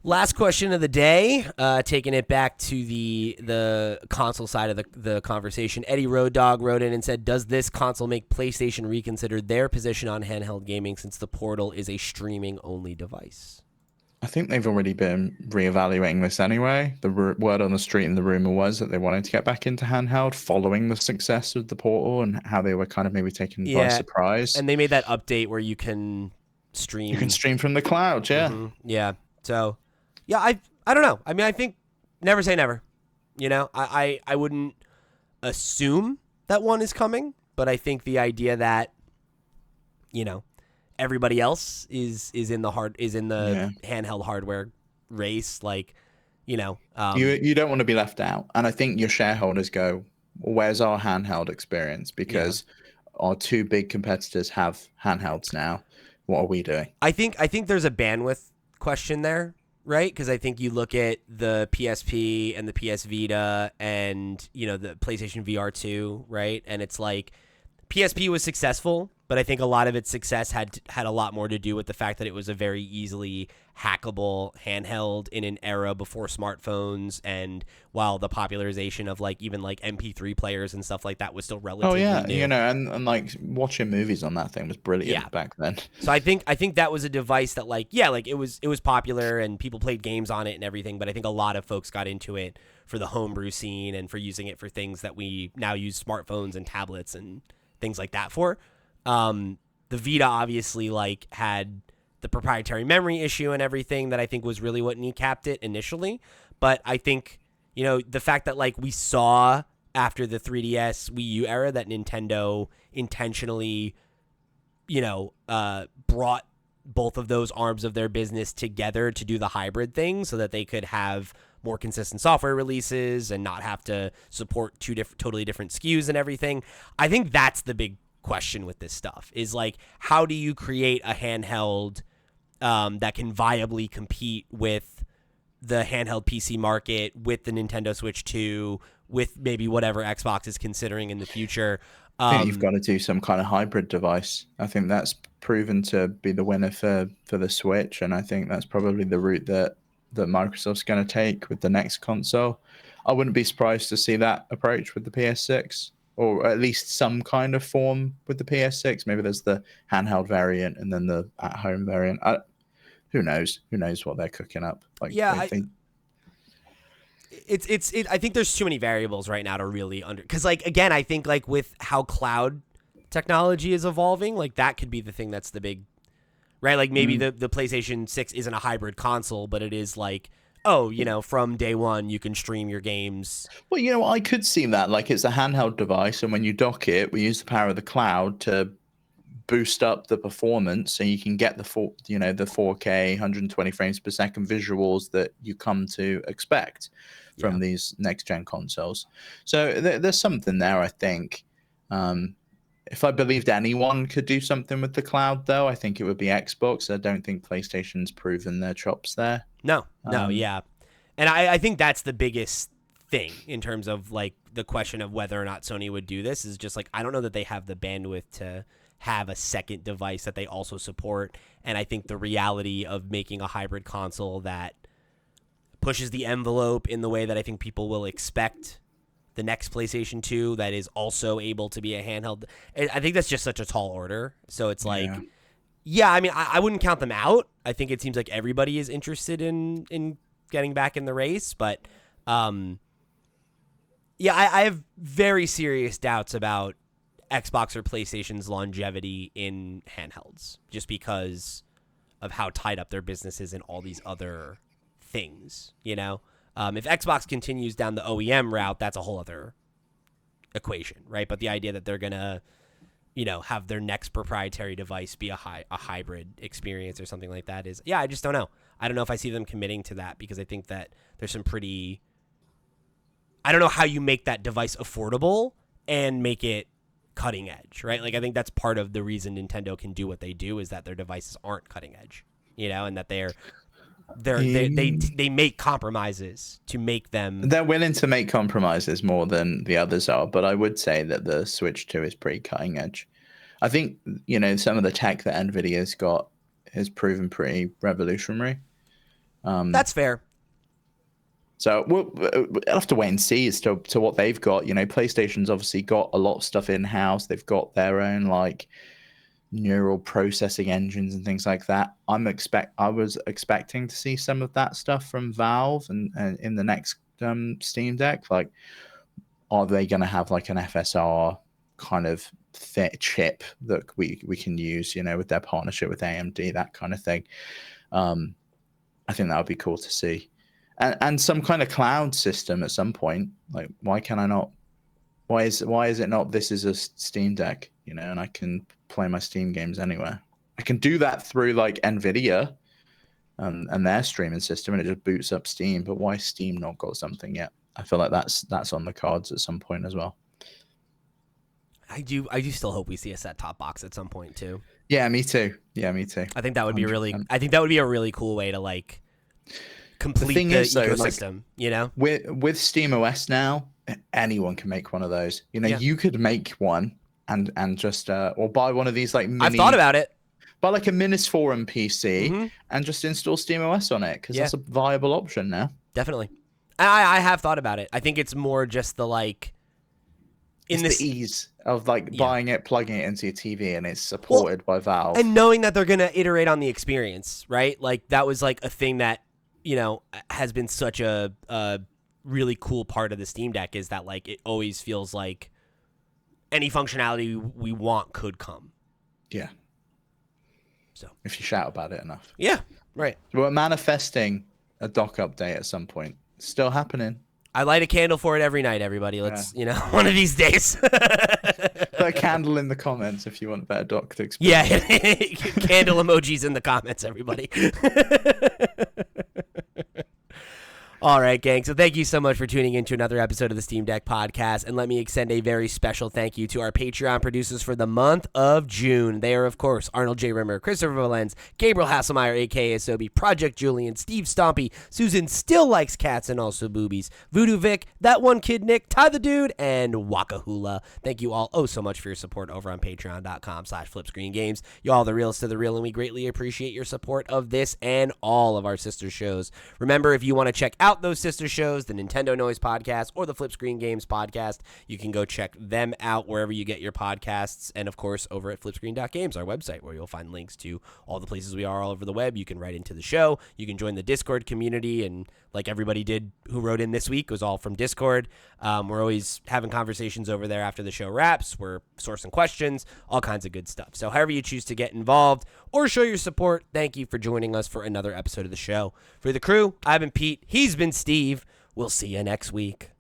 Speaker 1: Last question of the day, taking it back to the console side of the conversation. Eddie Road Dog wrote in and said, does this console make PlayStation reconsider their position on handheld gaming since the Portal is a streaming-only device?
Speaker 2: I think they've already been reevaluating this anyway. The word on the street and the rumor was that they wanted to get back into handheld following the success of the Portal and how they were kind of maybe taken by surprise.
Speaker 1: And they made that update where you can stream.
Speaker 2: You can stream from the cloud, yeah.
Speaker 1: Mm-hmm. Yeah. So, yeah, I don't know. I mean, I think never say never. I wouldn't assume that one is coming, but I think the idea that, everybody else is in the handheld hardware race, you don't
Speaker 2: want to be left out. And I think your shareholders go, well, where's our handheld experience? Because our two big competitors have handhelds now. What are we doing?
Speaker 1: I think there's a bandwidth question there, right? Because I think you look at the PSP and the PS Vita and the PlayStation VR 2, right? And it's like PSP was successful, but I think a lot of its success had a lot more to do with the fact that it was a very easily hackable handheld in an era before smartphones, and while the popularization of even MP3 players and stuff like that was still relatively new.
Speaker 2: And like watching movies on that thing was brilliant back then.
Speaker 1: So I think that was a device that it was popular and people played games on it and everything, but I think a lot of folks got into it for the homebrew scene and for using it for things that we now use smartphones and tablets and things like that for. The Vita obviously had the proprietary memory issue and everything that I think was really what kneecapped it initially. But I think, the fact that we saw after the 3DS Wii U era that Nintendo intentionally, brought both of those arms of their business together to do the hybrid thing so that they could have more consistent software releases and not have to support two totally different SKUs and everything. I think that's the big question with this stuff is how do you create a handheld that can viably compete with the handheld PC market, with the Nintendo Switch 2, with maybe whatever Xbox is considering in the future.
Speaker 2: I think you've got to do some kind of hybrid device. I think that's proven to be the winner for the Switch, and I think that's probably the route that Microsoft's going to take with the next console. I wouldn't be surprised to see that approach with the PS6, or at least some kind of form with the PS6. Maybe there's the handheld variant and then the at-home variant. Who knows? Who knows what they're cooking up?
Speaker 1: I think there's too many variables right now to really because again, I think with how cloud technology is evolving, that could be the thing that's the big, right? Maybe the PlayStation 6 isn't a hybrid console, but it is from day one you can stream your games.
Speaker 2: Well, I could see that it's a handheld device, and when you dock it, we use the power of the cloud to boost up the performance, so you can get the 4K 120 frames per second visuals that you come to expect from these next gen consoles. So there's something there, I think. If I believed anyone could do something with the cloud, though, I think it would be Xbox. I don't think PlayStation's proven their chops there.
Speaker 1: No, yeah. And I think that's the biggest thing in terms of the question of whether or not Sony would do this is just I don't know that they have the bandwidth to have a second device that they also support. And I think the reality of making a hybrid console that pushes the envelope in the way that I think people will expect the next PlayStation 2 that is also able to be a handheld, I think that's just such a tall order. So it's I mean, I wouldn't count them out. I think it seems like everybody is interested in getting back in the race, but I have very serious doubts about Xbox or PlayStation's longevity in handhelds just because of how tied up their business is in all these other things, If Xbox continues down the OEM route, that's a whole other equation, right? But the idea that they're going to have their next proprietary device be a hybrid experience or something like that is, I just don't know. I don't know if I see them committing to that, because I think that there's some I don't know how you make that device affordable and make it cutting edge, right? Like, I think that's part of the reason Nintendo can do what they do, is that their devices aren't cutting edge, and that they make compromises to make them.
Speaker 2: They're willing to make compromises more than the others are, but I would say that the Switch 2 is pretty cutting edge. I think, some of the tech that NVIDIA's got has proven pretty revolutionary.
Speaker 1: That's fair.
Speaker 2: So we'll have to wait and see as to what they've got. PlayStation's obviously got a lot of stuff in-house. They've got their own, like, neural processing engines and things like that. I was expecting to see some of that stuff from Valve and in the next Steam Deck. Like, are they going to have, like, an FSR kind of chip that we can use, with their partnership with AMD, that kind of thing? I think that would be cool to see. And some kind of cloud system at some point. Like, why can I not? Why is it not? This is a Steam Deck, and I can play my Steam games anywhere. I can do that through, like, NVIDIA and their streaming system, and it just boots up Steam. But why Steam not got something yet? I feel like that's on the cards at some point as well.
Speaker 3: I do still hope we see a set-top box at some point too.
Speaker 2: Yeah, me too.
Speaker 3: I think that would be a really cool way to, like, complete the ecosystem,
Speaker 2: like, with SteamOS now, anyone can make one of those. You could make one and just or buy one of these, like,
Speaker 1: I've thought about it.
Speaker 2: Buy, like, a Minisforum PC and just install SteamOS on it, because that's a viable option now.
Speaker 1: Definitely. I have thought about it. I think it's more just the, like,
Speaker 2: the ease of, like, buying it, plugging it into your TV, and it's supported by Valve.
Speaker 1: And knowing that they're going to iterate on the experience, right? Like, that was, like, a thing that, has been such a really cool part of the Steam Deck, is that, like, it always feels like any functionality we want could come.
Speaker 2: Yeah.
Speaker 1: So
Speaker 2: if you shout about it enough.
Speaker 1: Yeah, right.
Speaker 2: We're manifesting a dock update at some point. It's still happening.
Speaker 1: I light a candle for it every night, everybody. Let's, one of these days.
Speaker 2: Put a candle in the comments if you want a better dock to experience.
Speaker 1: Yeah, candle emojis in the comments, everybody. All right, gang. So thank you so much for tuning in to another episode of the Steam Deck Podcast. And let me extend a very special thank you to our Patreon producers for the month of June. They are, of course, Arnold J. Rimmer, Christopher Valenz, Gabriel Hasselmeyer, a.k.a. Sobe, Project Julian, Steve Stompy, Susan Still Likes Cats and Also Boobies, Voodoo Vic, That One Kid Nick, Ty the Dude, and Waka Hula. Thank you all so much for your support over on patreon.com/flipscreengames. You all the realest to the real, and we greatly appreciate your support of this and all of our sister shows. Remember, if you want to check out those sister shows, the Nintendo Noise Podcast or the Flip Screen Games Podcast, you can go check them out wherever you get your podcasts, and of course over at flipscreen.games, our website, where you'll find links to all the places we are all over the web. You can write into the show, you can join the Discord community, and like everybody did who wrote in this week, was all from Discord. We're always having conversations over there after the show wraps. We're sourcing questions, all kinds of good stuff. So however you choose to get involved or show your support, thank you for joining us for another episode of the show. For the crew, I've been Pete, he's been Steve. We'll see you next week.